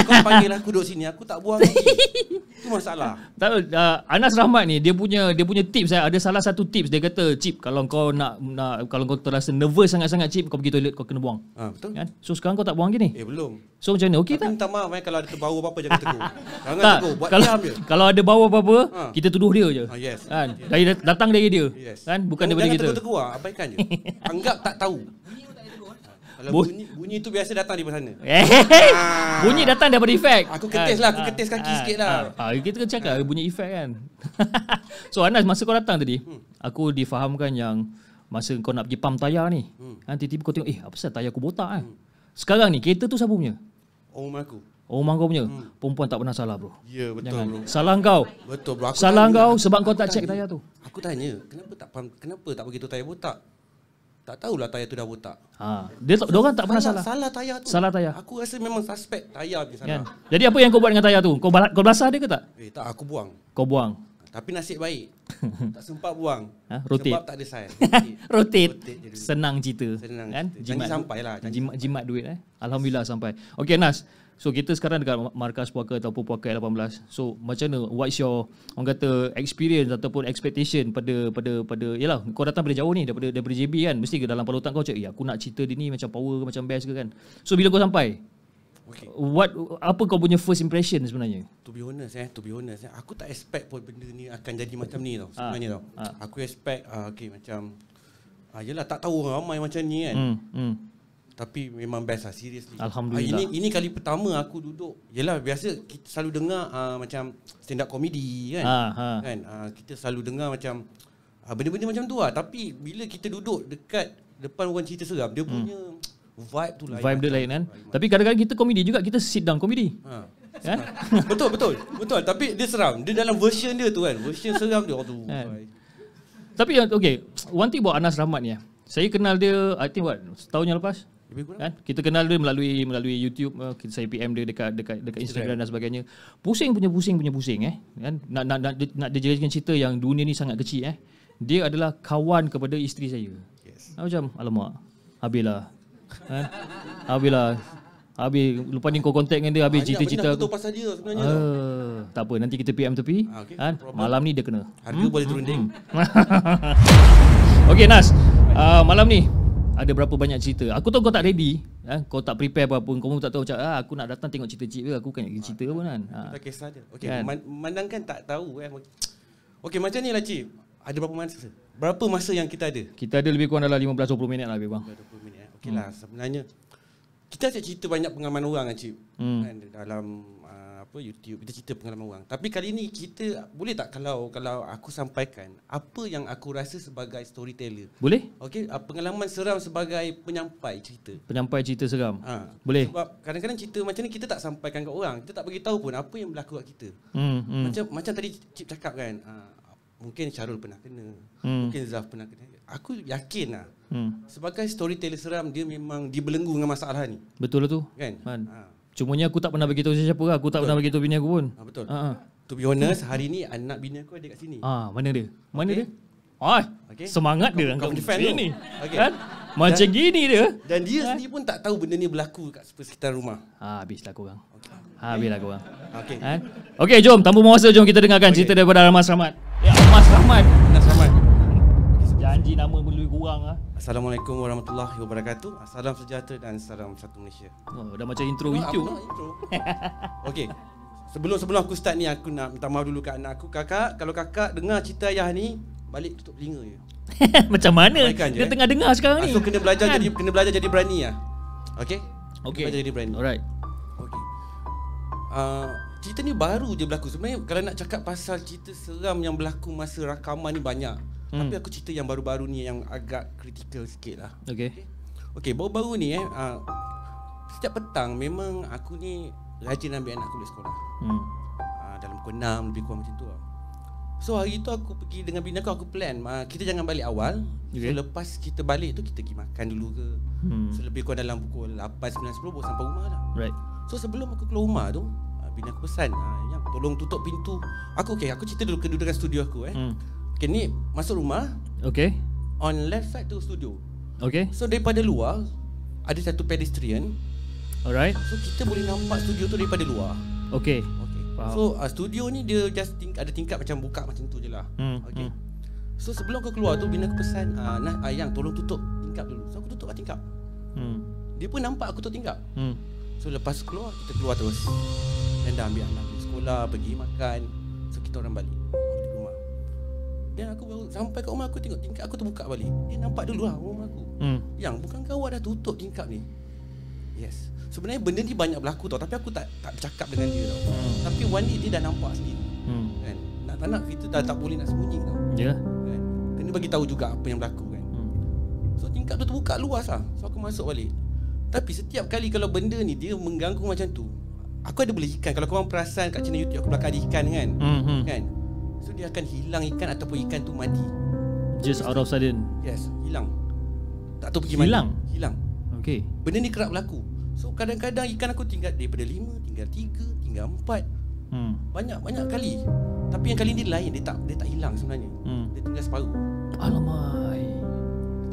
Kau panggil aku duduk sini, aku tak buang lagi. Itu masalah. Tahu Anas Rahmat ni dia punya tips ada salah satu tips dia kata, Cip, kalau kau nak kalau kau terasa nervous sangat-sangat Cip, kau pergi toilet kau kena buang. Betul. Kan? So sekarang kau tak buang gini. Belum. So macam mana? Okey Tapi tak? minta maaf kalau ada terbau apa-apa jangan tegur. Jangan Tak. tegur, buat Kalau diam je. kalau ada bau apa-apa, kita tuduh dia je. Yes. Kan? Datang dari dia. Yes. Kan? Bukan daripada kita. Jangan tegur-tegur, abaikan je. Anggap tak tahu. Kalau bunyi tu biasa datang di sana. Bunyi datang daripada efek. Aku ketis lah, aku ketis kaki sikit lah. Kita cakap bunyi efek kan. So Anas, masa kau datang tadi, aku difahamkan yang masa kau nak pergi pump tayar ni, tiba-tiba kau tengok, apa pasal tayar aku botak kan. Sekarang ni kereta tu siapa punya? Om aku. Rumah kau punya. Perempuan tak pernah salah bro. Ya betul Jangan. bro. Salah kau. Betul bro. Salah kau sebab kau tak check tayar tu. Aku tanya, kenapa tak begitu tayar botak? Tak tahulah tayar tu dah botak. Dia orang tak pernah salah. Salah tayar tu. Salah tayar. Aku rasa memang suspek tayar punya salah. Kan? Jadi apa yang kau buat dengan tayar tu? Kau belasah dia ke tak? Tak, aku buang. Kau buang. Tapi nasib baik. Tak sempat buang. Rotate. Sebab tak ada saiz. Rotate. je dulu. Senang cerita. Senang Kan? cerita. Janji sampai lah. Jimat duit Alhamdulillah sampai. Okey Nas. So kita sekarang dekat markas puaka ataupun puaka 18. So macam mana, what's your orang kata experience ataupun expectation pada yalah kau datang dari jauh ni daripada JB kan, mesti ke dalam kepala otak kau cakap aku nak cerita dia ni macam power macam best ke kan. So bila kau sampai, okay, apa kau punya first impression sebenarnya? To be honest, aku tak expect pun benda ni akan jadi macam ni tau sebenarnya tau. Aku expect okay macam yalah tak tahu orang ramai macam ni kan. Tapi memang best lah, seriously. Alhamdulillah. Ini kali pertama aku duduk. Yelah biasa kita selalu dengar macam stand up comedy kan. Kan kita selalu dengar macam benda-benda macam tu lah. Tapi bila kita duduk dekat depan orang cerita seram, dia punya vibe tu lain. Vibe dia lain kan. Tapi kadang-kadang kita komedi juga, kita sit down komedi. Kan? Betul. Tapi dia seram. Dia dalam version dia tu kan. Version seram dia tu. Tapi okay, one thing about Anas Rahmat ni, saya kenal dia I think setahun yang lepas. Kan? Kita kenal dia melalui YouTube, saya PM dia dekat Instagram dan sebagainya. Pusing punya pusing kan? Nak dia jadikan cerita yang dunia ni sangat kecil Dia adalah kawan kepada isteri saya. Yes. Macam alamak. Habislah. Kan? Habis lepas ni kau contact dengan dia, habis cerita-cerita aku tahu pasal dia sebenarnya. Tak apa, nanti kita PM tepi. Kan? Malam ni dia kena. Harga boleh turun ding. Okey Nas, malam ni ada berapa banyak cerita? Aku tahu kau tak ready, kau tak prepare apa-apa. Kau pun tak tahu macam aku nak datang tengok cerita Cip ke, aku kan nak cerita pun kan. Tak kisah dia. Okey, memandangkan tak tahu Okey, macam ni lah Cip. Ada berapa masa? Berapa masa yang kita ada? Kita ada lebih kurang dalam 15-20 minit lah lebih bang. 20 minit. Okey lah, sebenarnya kita ada cerita banyak pengalaman orang kan Cip. Kan dalam YouTube kita cerita pengalaman orang. Tapi kali ni kita boleh tak kalau aku sampaikan apa yang aku rasa sebagai storyteller? Boleh? Okey, pengalaman seram sebagai penyampai cerita. Penyampai cerita seram. Boleh. Sebab kadang-kadang cerita macam ni kita tak sampaikan kat orang. Kita tak bagi tahu pun apa yang berlaku kat kita. Macam tadi Cip cakap kan, mungkin Syarul pernah kena. Mungkin Zaf pernah kena. Aku yakin lah. Sebagai storyteller seram, dia memang dibelenggu dengan masalah ni. Betul lah tu. Kan? Cumanya aku tak pernah bagi tahu siapa lah. Aku tak pernah bagi tahu bini aku pun. Betul. To be honest, hari ni anak bini aku ada kat sini. Mana dia? Mana dia? Semangat dia kau angkat defend sini. Okay. Kan? Macam gini dia. Dan dia sendiri pun tak tahu benda ni berlaku kat sekitar rumah. Habislah korang. Habislah korang. Okey. Okey, jom tanpa masa jom kita dengarkan cerita daripada Anas Rahmat. Anas Rahmat. Janji nama melalui korang Assalamualaikum warahmatullahi wabarakatuh. Salam sejahtera dan salam satu Malaysia. Dah macam intro YouTube. Okey. Sebelum aku start ni, aku nak minta maaf dulu kat anak aku. Kakak, kalau kakak dengar cerita ayah ni, balik tutup telinga je. Macam mana? Dia tengah dengar sekarang ni. So kena belajar jadi berani lah. Okey? Okey. Belajar jadi berani. Alright. Okey. Cerita ni baru je berlaku. Sebenarnya kalau nak cakap pasal cerita seram yang berlaku masa rakaman ni banyak. Tapi aku cerita yang baru-baru ni yang agak kritikal sikit lah. Okey. Okey, baru-baru ni setiap petang memang aku ni rajin ambil anak aku dari sekolah. Dalam pukul 6 lebih kurang macam tu lah. So hari tu aku pergi dengan bini aku plan kita jangan balik awal. So lepas kita balik tu kita pergi makan dulu ke. So lebih kurang dalam pukul 8, 9, 10 baru sampai rumah lah. Right. So sebelum aku keluar rumah tu bini aku pesan yang tolong tutup pintu. Aku cerita dulu kedudukan studio aku Okay, ni masuk rumah. Okay. On left side tu studio. Okay. So daripada luar ada satu pedestrian. Alright. So kita boleh nampak studio tu daripada luar. Okay. Faham. So studio ni dia just ada tingkap macam buka macam tu je lah. Okay. So sebelum aku keluar tu bini aku pesan Yang tolong tutup tingkap dulu. So aku tutup lah tingkap. Dia pun nampak aku tutup tingkap. So lepas keluar kita keluar terus. Dan dah ambil anak pergi sekolah, pergi makan. So kita orang balik rumah. Dan aku baru sampai kat rumah aku tengok tingkap aku terbuka balik. Dia nampak dulu lah rumah aku. Yang bukan kau dah tutup tingkap ni. Yes. Sebenarnya benda ni banyak berlaku tau, tapi aku tak bercakap dengan dia tau. Tapi one day dia dah nampak sendiri. Kan? Nak kita dah tak boleh nak sembunyi tau. Ya. Kan? Kena bagi tahu juga apa yang berlaku kan. So tingkap tu terbuka luas lah. So aku masuk balik. Tapi setiap kali kalau benda ni dia mengganggu macam tu, aku ada beli ikan. Kalau korang perasan kat channel YouTube aku belakang ada ikan kan. Kan? So dia akan hilang ikan ataupun ikan tu mati. Just out of sudden. Yes, hilang. Tak tahu pergi mana. Hilang. Okay. Benda ni kerap berlaku. So kadang-kadang ikan aku tinggal daripada 5, tinggal 3, tinggal 4. Banyak kali. Tapi yang kali ni lain, dia tak hilang sebenarnya. Dia tinggal separuh. Alamak.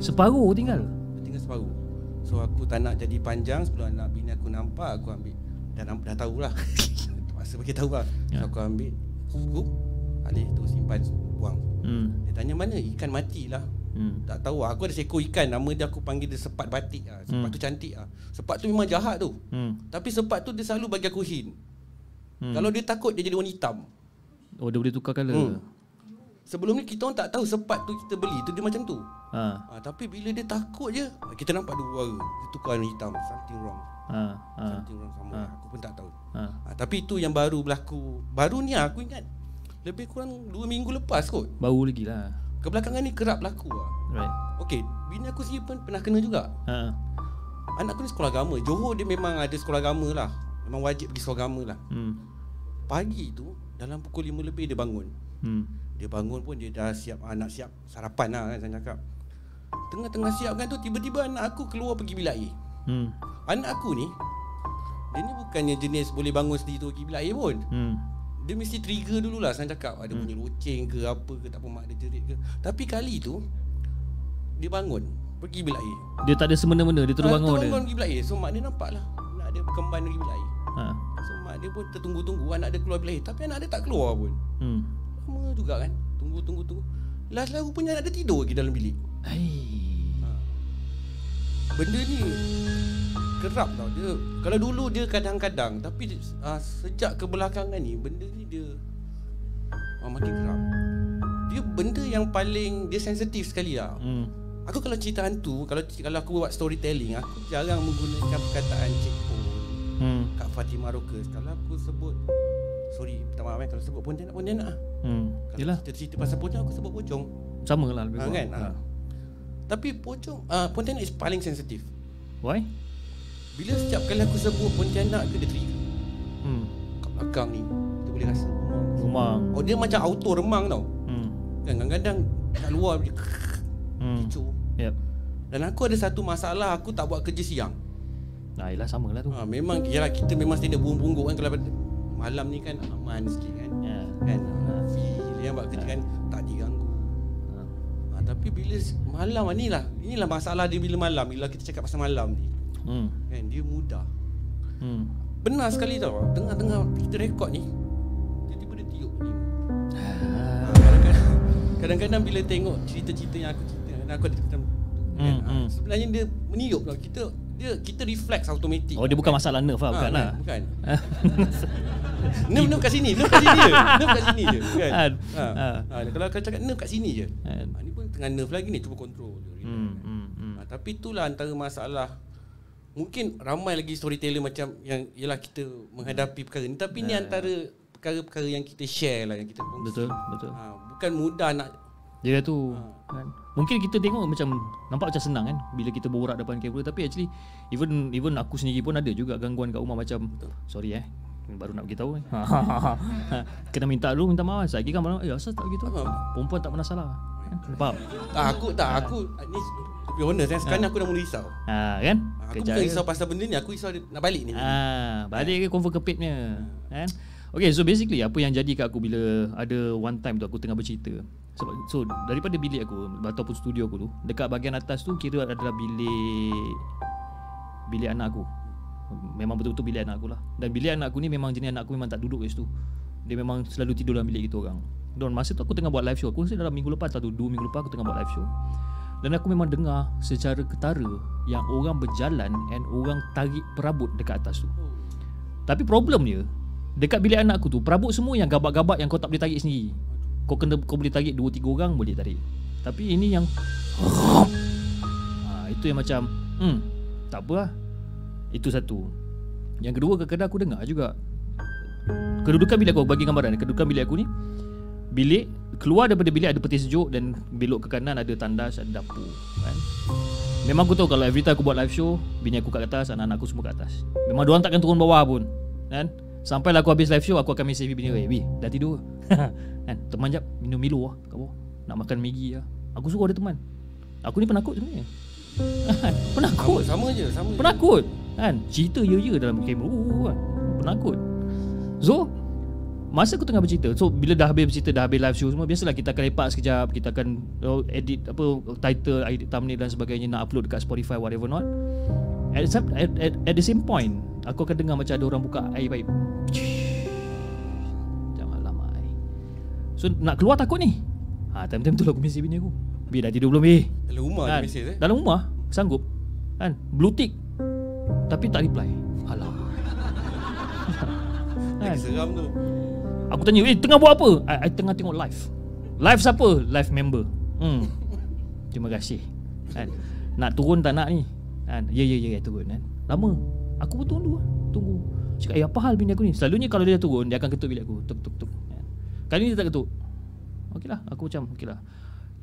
Separuh tinggal. Dia tinggal separuh. So aku tak nak jadi panjang, sebelum anak bini aku nampak aku ambil. Dah tahulah. Terpaksa bagi tahu lah. So aku ambil scoop, alih tu simpan buang. Dia tanya mana ikan matilah. Tak tahu aku ada seekor ikan, nama dia aku panggil dia sepat batik lah. Sepat tu cantik lah. Sepat tu memang jahat tu. Tapi sepat tu dia selalu bagi aku hint. Kalau dia takut dia jadi warna hitam. Oh, dia boleh tukar colour. Sebelum ni kita orang tak tahu sepat tu kita beli tu dia macam tu. Tapi bila dia takut je kita nampak dia warna, dia tukar warna hitam. Something wrong. Something wrong sama. Aku pun tak tahu. Tapi itu yang baru berlaku. Baru ni aku ingat lebih kurang 2 minggu lepas kot. Baru lagi lah. Kebelakangan ni kerap berlaku lah. Right. Okay, bini aku sendiri pun pernah kena juga. Anak aku ni sekolah agama. Johor dia memang ada sekolah agama lah. Memang wajib pergi sekolah agama lah. Pagi tu dalam pukul 5 lebih dia bangun. Dia bangun pun dia dah siap, nak siap sarapan lah kan saya cakap. Tengah-tengah siap kan tu tiba-tiba anak aku keluar pergi bilik air. Anak aku ni dia ni bukannya jenis boleh bangun sendiri tu pergi bilik air pun. Dia mesti trigger dululah saya cakap. Ada bunyi loceng ke apa ke, tak apa mak dia jerit ke. Tapi kali tu dia bangun pergi bilik air. Dia tak ada semena-mena, dia terus bangun dia. Bangun pergi bilik air. So mak dia nampak lah anak dia kemban pergi bilik air. So mak dia pun tertunggu-tunggu anak dia keluar bilik air. Tapi anak dia tak keluar pun. Lama juga kan. Tunggu. Last rupanya anak dia tidur lagi dalam bilik. Benda ni kerap tau dia. Kalau dulu dia kadang-kadang, tapi sejak kebelakangan ni benda ni dia makin kerap. Dia benda yang paling dia sensitif sekali lah. Aku kalau cerita hantu, kalau aku buat storytelling, aku jarang menggunakan perkataan Cikgu Kak Fatimah Rockers. Kalau aku sebut, sorry, minta maaf kalau sebut pontianak lah. Kalau cerita pasal pocong, aku sebut pocong. Sama lah lebih kan? Tapi pocong, pontianak is paling sensitif. Why? Bila setiap kali aku sebut pontianak ke dia trigger. Kat belakang ni kita boleh rasa remang. Oh dia macam auto remang tau. Kadang-kadang kat luar dia kecoh. Dan aku ada satu masalah, aku tak buat kerja siang. Yelah sama lah tu. Memang yalah, kita memang standard bungung-bungung kan. Kalau malam ni kan aman sikit kan. Kan feel yang buat kerja kan tak diganggu. Tapi bila malam inilah masalah dia bila malam. Bila kita cakap pasal malam ni kan dia mudah. Benar sekali tau. Tengah-tengah kita rekod ni tiba-tiba dia tiup ni. Kadang-kadang bila tengok cerita-cerita yang aku cerita, aku ada cerita sebenarnya dia meniup tau. Kita refleks automatik. Oh dia bukan masalah nerve lah, bukan lah. Bukan. Nerve kat sini, nerve kat sini je. Nerve kat sini je kan. Kalau kau cakap nerve kat sini je. Ni pun tengah nerve lagi ni, cuba kontrol. Tapi itulah antara masalah. Mungkin ramai lagi storyteller macam yang ialah kita menghadapi perkara ni, tapi ni antara perkara-perkara yang kita share lah, yang kita kongsi. Betul. Bukan mudah nak Ya tu kan. Mungkin kita tengok macam nampak macam senang kan bila kita borak depan kamera, tapi actually even aku sendiri pun ada juga gangguan kat rumah macam sorry baru nak beritahu kena minta maaf. Lagi kan malam asal tak begitu. Perempuan tak pernah salah. Faham? Aku ni to be honest sekarang aku dah mula risau. Kan? Aku bukan risau pasal benda ni, aku risau nak balik ni. Balik ke confirm kepitnya. Kan? Okay, so basically apa yang jadi kat aku bila ada one time tu aku tengah bercerita. So daripada bilik aku ataupun studio aku tu, dekat bahagian atas tu kira adalah bilik anak aku. Memang betul-betul bilik anak aku lah. Dan bilik anak aku ni memang jenis anak aku memang tak duduk kat situ. Dia memang selalu tidur dalam bilik kita orang. Dan masa tu aku tengah buat live show. Aku rasa dalam minggu lepas atau 2 minggu lepas aku tengah buat live show. Dan aku memang dengar secara ketara yang orang berjalan and orang tarik perabot dekat atas tu. Tapi problemnya dekat bilik anak aku tu, perabot semua yang gabak-gabak yang kau tak boleh tarik sendiri. Kau boleh tarik 2-3 orang boleh tarik. Tapi ini yang itu yang macam tak apa lah. Itu satu. Yang kedua, kadang-kadang aku dengar juga kedudukan bilik aku, bagi gambaran kedudukan bilik aku ni, bilik keluar daripada bilik ada peti sejuk dan belok ke kanan ada tandas, ada dapur kan. Memang aku tahu kalau every time aku buat live show, bini aku kat atas, anak-anak aku semua kat atas. Memang diorang takkan turun bawah pun kan. Sampailah aku habis live show, aku akan message bini aku, dah tidur kan, teman jap minum Milo lah kat bawah, nak makan Maggi lah. Aku suruh ada teman. Aku ni penakut sebenarnya. Penakut. Sama je. Penakut kan. Cerita ya dalam kamera kan. Penakut. So masa aku tengah bercerita, so bila dah habis bercerita, dah habis live show semua, biasalah kita akan lepak sekejap, kita akan edit title, edit thumbnail dan sebagainya, nak upload dekat Spotify whatever not. At the same point, aku akan dengar macam ada orang buka air paip. Jangan lama. So nak keluar takut ni. Time-time tu lah aku mesej bini aku. Bi dah tidur belum bi? Dalam rumah kan? Mesej Dalam rumah sanggup kan. Blue tick tapi tak reply. Alah. Kan? Seram tu. Aku tanya, tengah buat apa? I tengah tengok live. Live siapa? Live member. Terima kasih kan. Nak turun tak nak ni kan? Ya turun kan. Lama. Aku pun tunggu. Cakap apa hal bini aku ni? Selalunya kalau dia turun, dia akan ketuk bilik aku. Tuk kan? Kali ni dia tak ketuk. Okeylah, aku macam okeylah.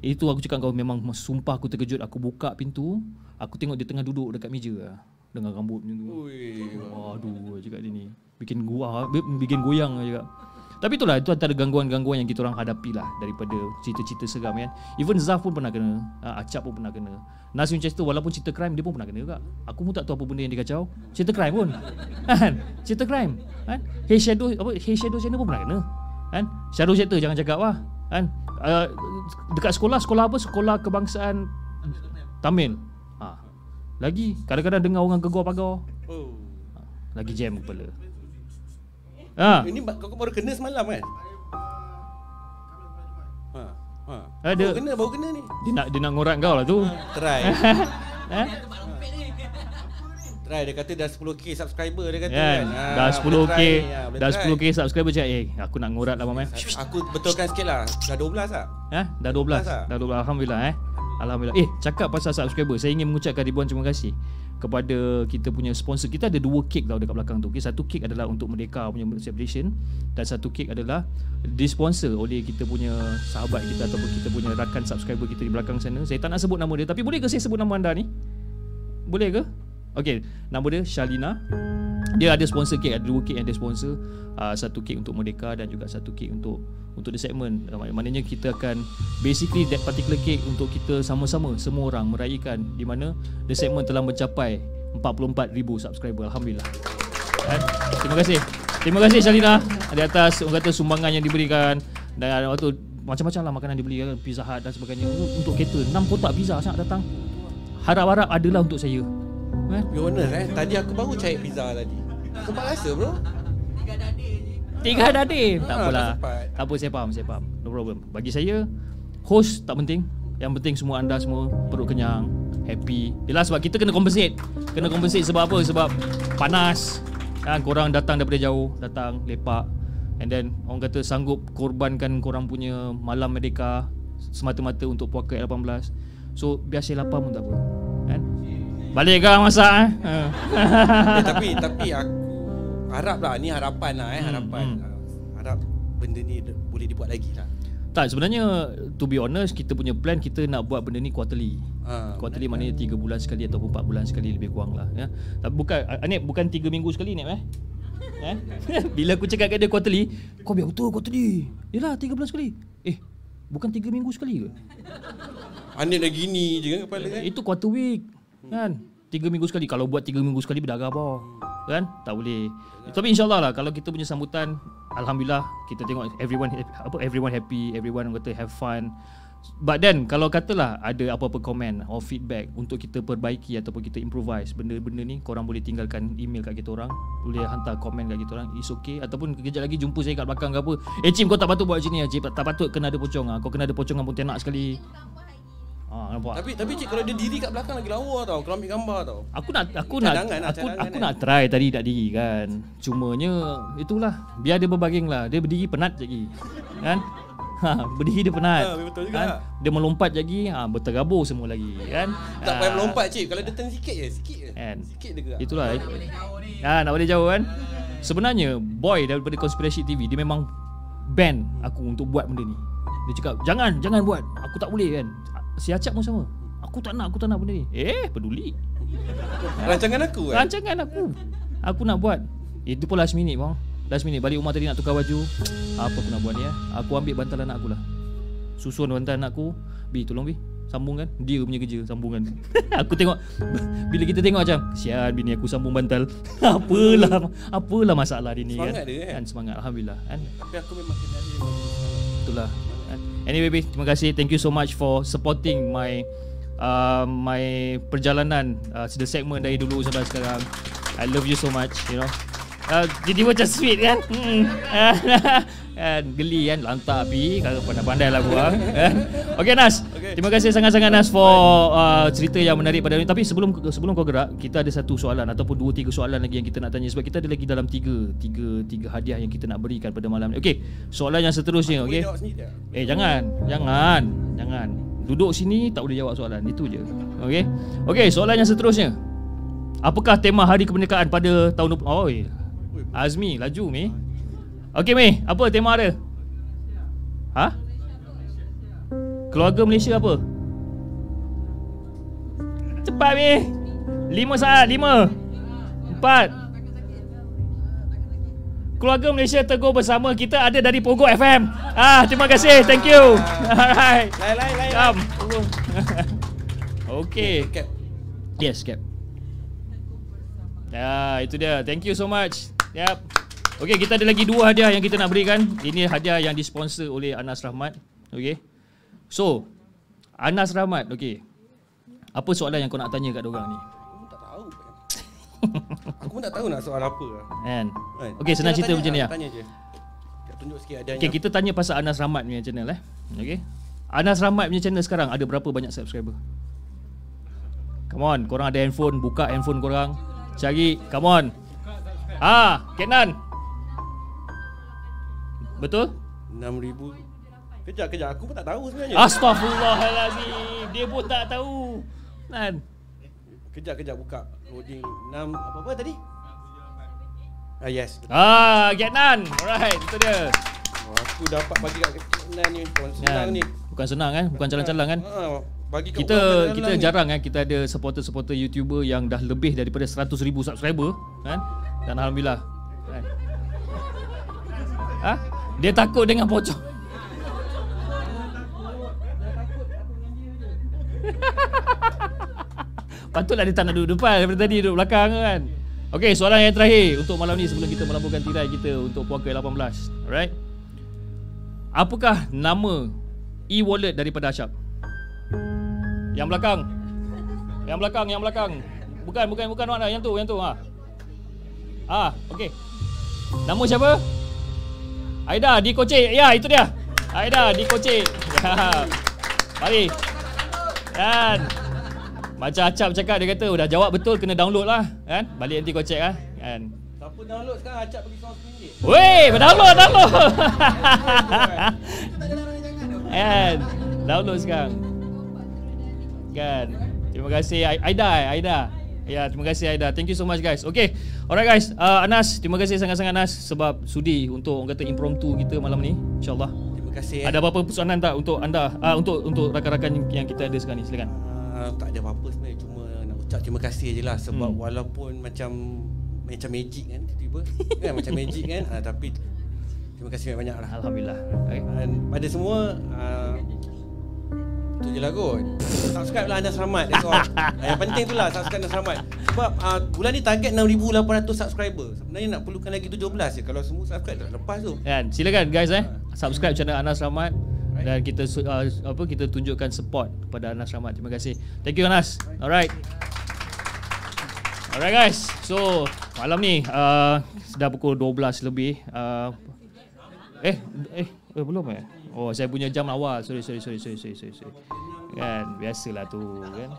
Itu aku cakap kau, memang sumpah aku terkejut. Aku buka pintu, aku tengok dia tengah duduk dekat meja lah, dengan rambut macam tu. Aduh, cakap dia ni bikin goyang cakap. Tapi itulah, itu antara gangguan-gangguan yang kita orang hadapi lah daripada cerita-cerita seram kan. Even Zaf pun pernah kena, Acap pun pernah kena. Nas Winchester walaupun cerita crime dia pun pernah kena juga. Aku pun tak tahu apa benda yang dia kacau. Cerita crime pun kan? Cerita crime kan? Hey Shadow channel pun pernah kena kan? Shadow Chatter jangan cakap lah kan? Dekat sekolah apa? Sekolah Kebangsaan Tamil. Lagi kadang-kadang dengar orang gegar pagar. Lagi jam kepala. Ini kau baru kena semalam kan? Baru kena ni. Dia nak ngorak kau lah tu. Try. Try, dia kata dah 10k subscriber dia kata kan. Dah 10k. Dah 10k subscriber cakap aku nak ngorak lah Mam. Aku betulkan sikit lah. Dah 12 tak? Dah 12. Dah 12 alhamdulillah Alhamdulillah. Cakap pasal subscriber, saya ingin mengucapkan ribuan terima kasih kepada kita punya sponsor. Kita ada 2 kek tau dekat belakang tu. Satu kek adalah untuk Merdeka punya celebration dan satu kek adalah disponsor oleh kita punya sahabat kita ataupun kita punya rakan subscriber kita di belakang sana. Saya tak nak sebut nama dia, tapi boleh ke saya sebut nama anda ni? Boleh ke? Okey, nama dia Shalina. Dia ada sponsor kek, ada 2 kek yang dia sponsor. Satu kek untuk Merdeka dan juga satu kek untuk the segment. Maknanya kita akan basically that particular cake untuk kita sama-sama semua orang meraihkan, di mana the segment telah mencapai 44,000 subscriber. Alhamdulillah. Terima kasih Shalina di atas orang kata sumbangan yang diberikan, dan waktu macam-macam lah makanan dibeli kan, Pizza Hut dan sebagainya. Untuk kereta 6 kotak pizza sangat datang. Harap-harap adalah untuk saya. Be honest tadi aku baru cari pizza tadi. Sempat rasa bro. 3 dadir. Tak apalah. Tak apa, saya faham. No problem. Bagi saya, host tak penting. Yang penting semua anda semua perut kenyang, happy. Yelah, sebab kita kena compensate. Sebab apa? Sebab panas kan, korang datang daripada jauh, datang lepak, and then orang kata sanggup korbankan korang punya malam Merdeka semata-mata untuk puaka 18. So biar saya lapar pun tak apa kan? Balik ke masak Tapi aku harap lah, ni harapan lah harapan. Harap benda ni boleh dibuat lagi lah. Tak, sebenarnya to be honest, kita punya plan kita nak buat benda ni quarterly. Quarterly maknanya 3 bulan sekali ataupun 4 bulan sekali lebih kurang lah ya. Tapi bukan 3 minggu sekali Nek Bila aku cakap kat dia quarterly, kau biar betul quarterly. Yalah 3 bulan sekali. Bukan 3 minggu sekali ke? Anik dah gini je kan kepala kan. Itu quarter week kan. 3 minggu sekali. Kalau buat 3 minggu sekali berdarah apa kan? Tak boleh. Tapi insyaAllah lah, kalau kita punya sambutan, alhamdulillah kita tengok everyone happy, everyone kata have fun. But then kalau katalah ada apa-apa komen or feedback untuk kita perbaiki ataupun kita improvise benda-benda ni, korang boleh tinggalkan email kat kita orang, boleh hantar komen kat kita orang, it's okay. Ataupun kejap lagi jumpa saya kat belakang ke apa, Cim kau tak patut buat macam ni, Cim tak patut kena ada pocong, kau kena ada pocongan pun tenak sekali. Nampak? Tapi cik, kalau dia diri kat belakang lagi lawa tau. Kalau ambil gambar tau. Aku nak try tadi tak diri kan. Cumanya itulah, biar dia berbaring lah. Dia berdiri penat je lagi. Kan? Berdiri dia penat. Betul juga. Kan? Dia melompat lagi, berterabur semua lagi kan. Tak payah melompat cik. Kalau dia turn sikit je, sikit je. Sikit dia gerak. Itulah. Nak boleh jauh kan. Sebenarnya boy daripada Conspiracy TV, dia memang ban aku untuk buat benda ni. Dia cakap jangan buat. Aku tak boleh kan. Si Acap pun sama. Aku tak nak benda ni. Peduli. Rancangan aku kan? Rancangan aku. Aku nak buat. Itu pun last minute bang. Last minute balik rumah tadi nak tukar baju. Apa aku nak buat ni Aku ambil bantal anak aku lah. Susun bantal anak aku. Bi tolong Bi, sambung kan. Dia punya kerja sambungan. Aku tengok. Bila kita tengok macam, sial bini aku sambung bantal. Apalah masalah dia ni kan. Semangat dia kan. Semangat alhamdulillah kan. Tapi aku memang kena ada. Itulah. Anyway babe, terima kasih. Thank you so much for supporting my my perjalanan the segment dari dulu sampai sekarang. I love you so much, you know. Jadi macam sweet kan. Geli kan, lantak api. Kalau pandai-pandai lah gua kan. Okay Nas, terima kasih sangat-sangat Nas for cerita yang menarik pada hari ini. Tapi sebelum kau gerak, kita ada satu soalan ataupun 2-3 soalan lagi yang kita nak tanya. Sebab kita ada lagi dalam 3 hadiah yang kita nak berikan pada malam ni. Okay, soalan yang seterusnya. Okay, jangan duduk sini tak boleh jawab soalan. Itu je. Okay, soalan yang seterusnya. Apakah tema Hari Kemerdekaan pada tahun Azmi, laju Mi. Okey Mi, apa tema dia? Keluarga Malaysia apa? Cepat Mi. 5 saat, 5 4. Keluarga Malaysia teguh bersama. Kita ada dari Pogo FM. Terima kasih, thank you. Alright. Lain. Okey. Yes, Cap. Itu dia. Thank you so much. Yap. Okey, kita ada lagi 2 hadiah yang kita nak berikan. Ini hadiah yang disponsor oleh Anas Rahmat. Okey. So, Anas Rahmat, okey. Apa soalan yang kau nak tanya kat diorang ni? Aku tak tahu. Aku pun tak tahu nak soal apa. Kan? Okey, senang cerita macam ni lah. Tanya je. Tunjuk sikit hadiahnya. Okey, kita tanya pasal Anas Rahmat punya channel Okey. Anas Rahmat punya channel sekarang ada berapa banyak subscriber? Come on, korang ada handphone, buka handphone korang. Cari, come on. Kenan. Betul? 6,000. Kejap, aku pun tak tahu sebenarnya. Astaghfirullahalazim. Dia pun tak tahu. Kan? Kejap buka. Loading 6 apa tadi? Yes. Kenan. Alright, itu dia. Aku dapat bagi kat Kenan ni. Senang ni. Bukan senang kan? Bukan calang-calang kan? Bagi kita jarang kan, kita ada supporter YouTuber yang dah lebih daripada 100,000 subscriber kan? Dan alhamdulillah kan? Dia takut dengan pocong. Patutlah dia tak nak duduk depan, daripada tadi duduk belakang kan. Okey, soalan yang terakhir untuk malam ni sebelum kita melambungkan tirai kita untuk puaka 18. Alright. Apakah nama e-wallet daripada Asyab? Yang belakang. Bukan mana? Yang tu. Okey. Nama siapa? Aida di Kocik. Ya, itu dia. Aida di Kocik. Ya. Mari. Kan. Macam Acap cakap, dia kata dah jawab betul, kena download lah kan. Balik nanti Kocik kan. Siapa download sekarang Acap bagi RM100. Weh, download. Kan. Download sekarang. Kan. Terima kasih Aida. Ya, terima kasih Aida. Thank you so much guys. Okay, alright guys. Anas, terima kasih sangat-sangat Anas sebab sudi untuk orang kata impromptu kita malam ni. InsyaAllah. Terima Terima kasih. Ada apa-apa pesanan tak untuk anda, untuk rakan-rakan yang kita ada sekarang ni? Silakan. Tak ada apa-apa sebenarnya, cuma nak ucap terima kasih je lah. Sebab walaupun macam magic kan, tiba-tiba kan macam magic kan, tapi terima kasih banyak lah. Alhamdulillah. Dan pada semua, itu je lah kot. Subscribe lah Anas Rahmat. Yang penting tu lah, subscribe Anas Rahmat. Sebab bulan ni target 6,800 subscriber. Sebenarnya nak perlukan lagi 17 je. Kalau semua subscribe dah lepas tu. Kan, silakan guys subscribe channel Anas Rahmat. Dan kita kita tunjukkan support kepada Anas Rahmat. Terima kasih. Thank you Anas. Alright guys. So malam ni dah pukul 12 lebih. Belum Oh, saya punya jam awal. Sorry. Kan, biasalah tu kan.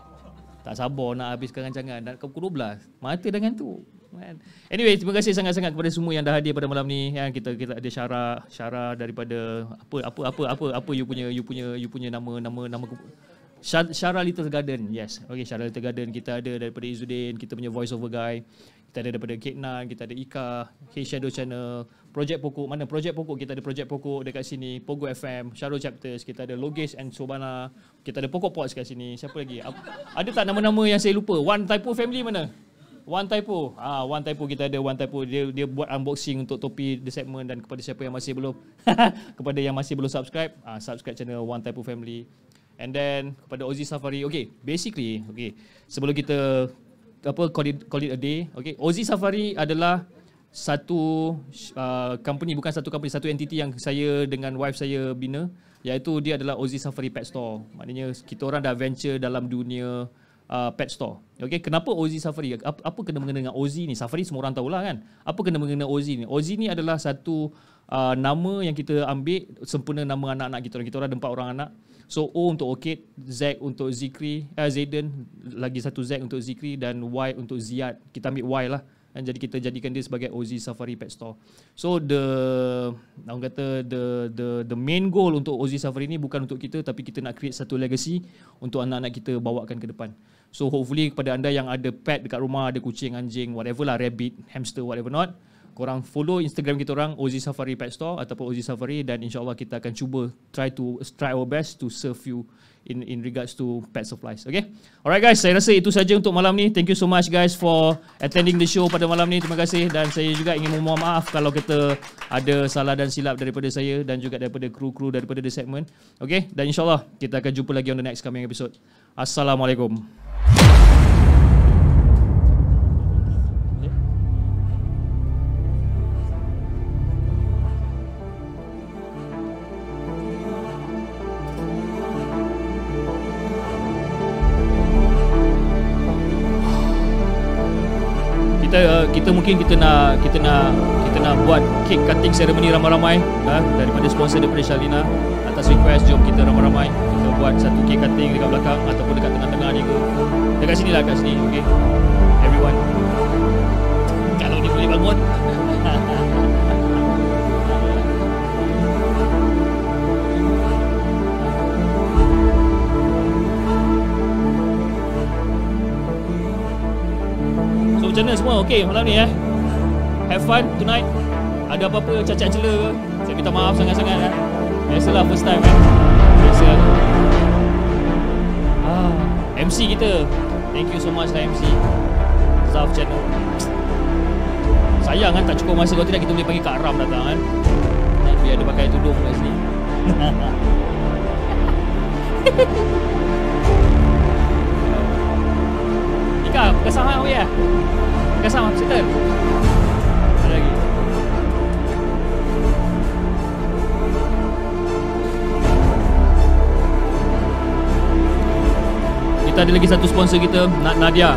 Tak sabar nak habiskan rancangan. Nak ke pukul 12. Mata dah ngantuk. Kan. Anyway, terima kasih sangat-sangat kepada semua yang dah hadir pada malam ni. Kan, kita ada Syara daripada apa you punya nama Syara Little Garden. Yes. Okay, Syara Little Garden. Kita ada daripada Izzuddin, kita punya voice over guy. Kita ada daripada Kek Nan, kita ada Ika, Hey Shadow Channel, Projek Pokok. Mana Projek Pokok? Kita ada Projek Pokok dekat sini, Pogo FM, Shadow Chapters, kita ada Logesh and Sobana, kita ada Pokok Pots kat sini. Siapa lagi? Ada tak nama-nama yang saya lupa? One Typo Family mana? One Typo. One Typo, kita ada One Typo. Dia buat unboxing untuk topi The Segment. Dan kepada siapa yang masih belum kepada yang masih belum subscribe, subscribe channel One Typo Family. And then kepada Ozzy Safari. Okay, basically, sebelum kita call it a day. Okay, Ozzy Safari adalah satu company, bukan satu company, satu entity yang saya dengan wife saya bina, iaitu dia adalah Ozzy Safari Pet Store. Maknanya kita orang dah venture dalam dunia pet store. Okay, kenapa Ozzy Safari? Apa kena-mengena dengan Ozzy ni? Safari semua orang tahulah kan. Apa kena-mengena Ozzy ni? Ozzy ni adalah satu nama yang kita ambil sempena nama anak-anak kita orang. Kita orang ada 4 orang anak. So O untuk Orchid, Z untuk Zikri, Zayden, lagi satu Z untuk Zikri, dan Y untuk Ziyad. Kita ambil Y lah. Dan jadi kita jadikan dia sebagai Ozzy Safari Pet Store. So the main goal untuk Ozzy Safari ni bukan untuk kita, tapi kita nak create satu legacy untuk anak-anak kita bawakan ke depan. So hopefully kepada anda yang ada pet dekat rumah, ada kucing, anjing, whatever lah, rabbit, hamster, whatever not, korang follow Instagram kita orang, Ozzy Safari Pet Store ataupun Ozzy Safari, dan insyaAllah kita akan cuba try our best to serve you in regards to pet supplies. Okay? Alright guys, saya rasa itu saja untuk malam ni. Thank you so much guys for attending the show pada malam ni. Terima kasih, dan saya juga ingin memohon maaf kalau kita ada salah dan silap daripada saya dan juga daripada kru-kru daripada The Segment. Okay? Dan insyaAllah kita akan jumpa lagi on the next coming episode. Assalamualaikum. Kita mungkin kita nak buat cake cutting ceremony ramai-ramai daripada sponsor daripada Shalina. Atas request, jom kita ramai-ramai kita buat satu cake cutting dekat belakang ataupun dekat tengah-tengah ni ke. Dekat sini lah, kat sini. Okay, everyone, kalau ni boleh bangun. Macam mana semua? Okay, malam ni have fun tonight. Ada apa-apa cacat cela ke? Saya minta maaf sangat-sangat Biasalah first time Biasa MC kita, thank you so much lah MC Zaf channel. Sayang kan tak cukup masa. Kalau tidak kita boleh panggil Kak Ram datang kan. Biar dia pakai tudung kat sini. Ika, kesama apa ya? Kesama, settle. Ada lagi. Kita ada lagi satu sponsor kita, Nadia,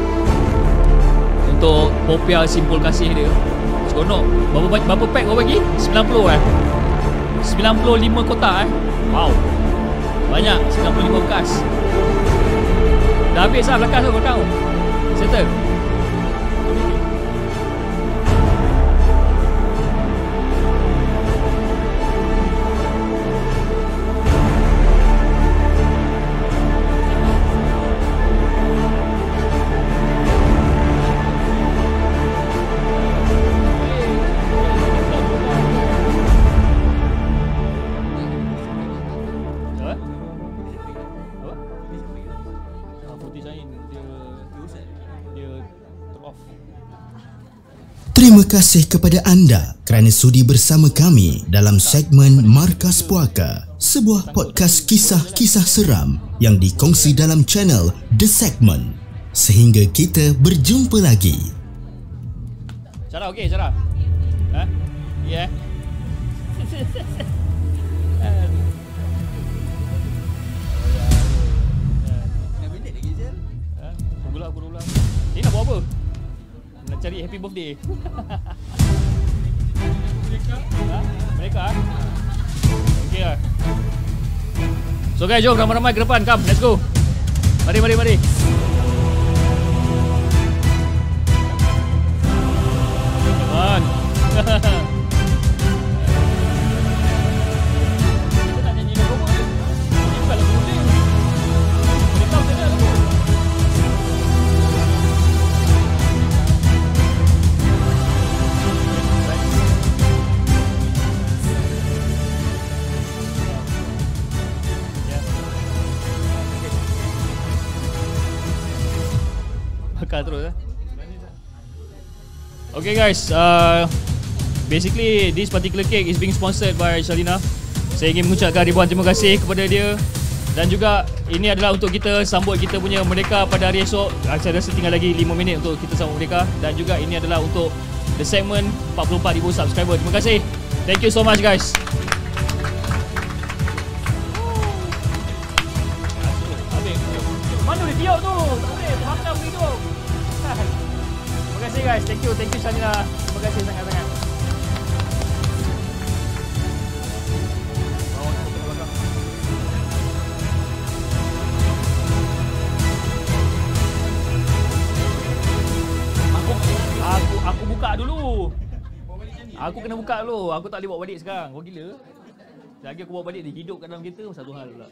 untuk Popia Simpul Kasih dia. Seronok. Berapa pack kau bagi? 90 95 kotak Wow. Banyak, 95 bekas. Dah habis lah bekas tu kau tahu. Settle. off. Terima kasih kepada anda kerana sudi bersama kami dalam segmen Markas Puaka, sebuah podcast kisah-kisah seram yang dikongsi dalam channel The Segment. Sehingga kita berjumpa lagi. Cara okey, cara. Ha? Ya. Berulang. Ni nak buat apa? Nak cari happy birthday. Mereka? Okey lah. So guys, jom ramai-ramai ke depan. Come, let's go. Mari. Come on. Kita nak nyanyi lagu apa? Ini bukan lagu muzik. Mereka macam mana lagu? Bakal terus eh. Okay guys, basically this particular cake is being sponsored by Shalina. Saya ingin mengucapkan ribuan terima kasih kepada dia. Dan juga ini adalah untuk kita sambut kita punya Merdeka pada hari esok. Saya rasa tinggal lagi 5 minit untuk kita sambut Merdeka. Dan juga ini adalah untuk The Segment 44,000 subscriber. Terima kasih. Thank you so much guys. Mana dia tu? Tak boleh, terhakam hidup. Terima kasih guys. Thank you Shalina. Terima kasih sangat-sangat. Aku buka dulu. Aku kena buka dulu. Aku tak boleh bawa balik sekarang. Kau gila. Lagi aku bawa balik dia hidup kat dalam kereta satu hal pula.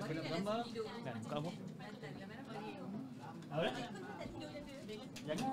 Gambar. Kan buka apa? Apa? Jangan.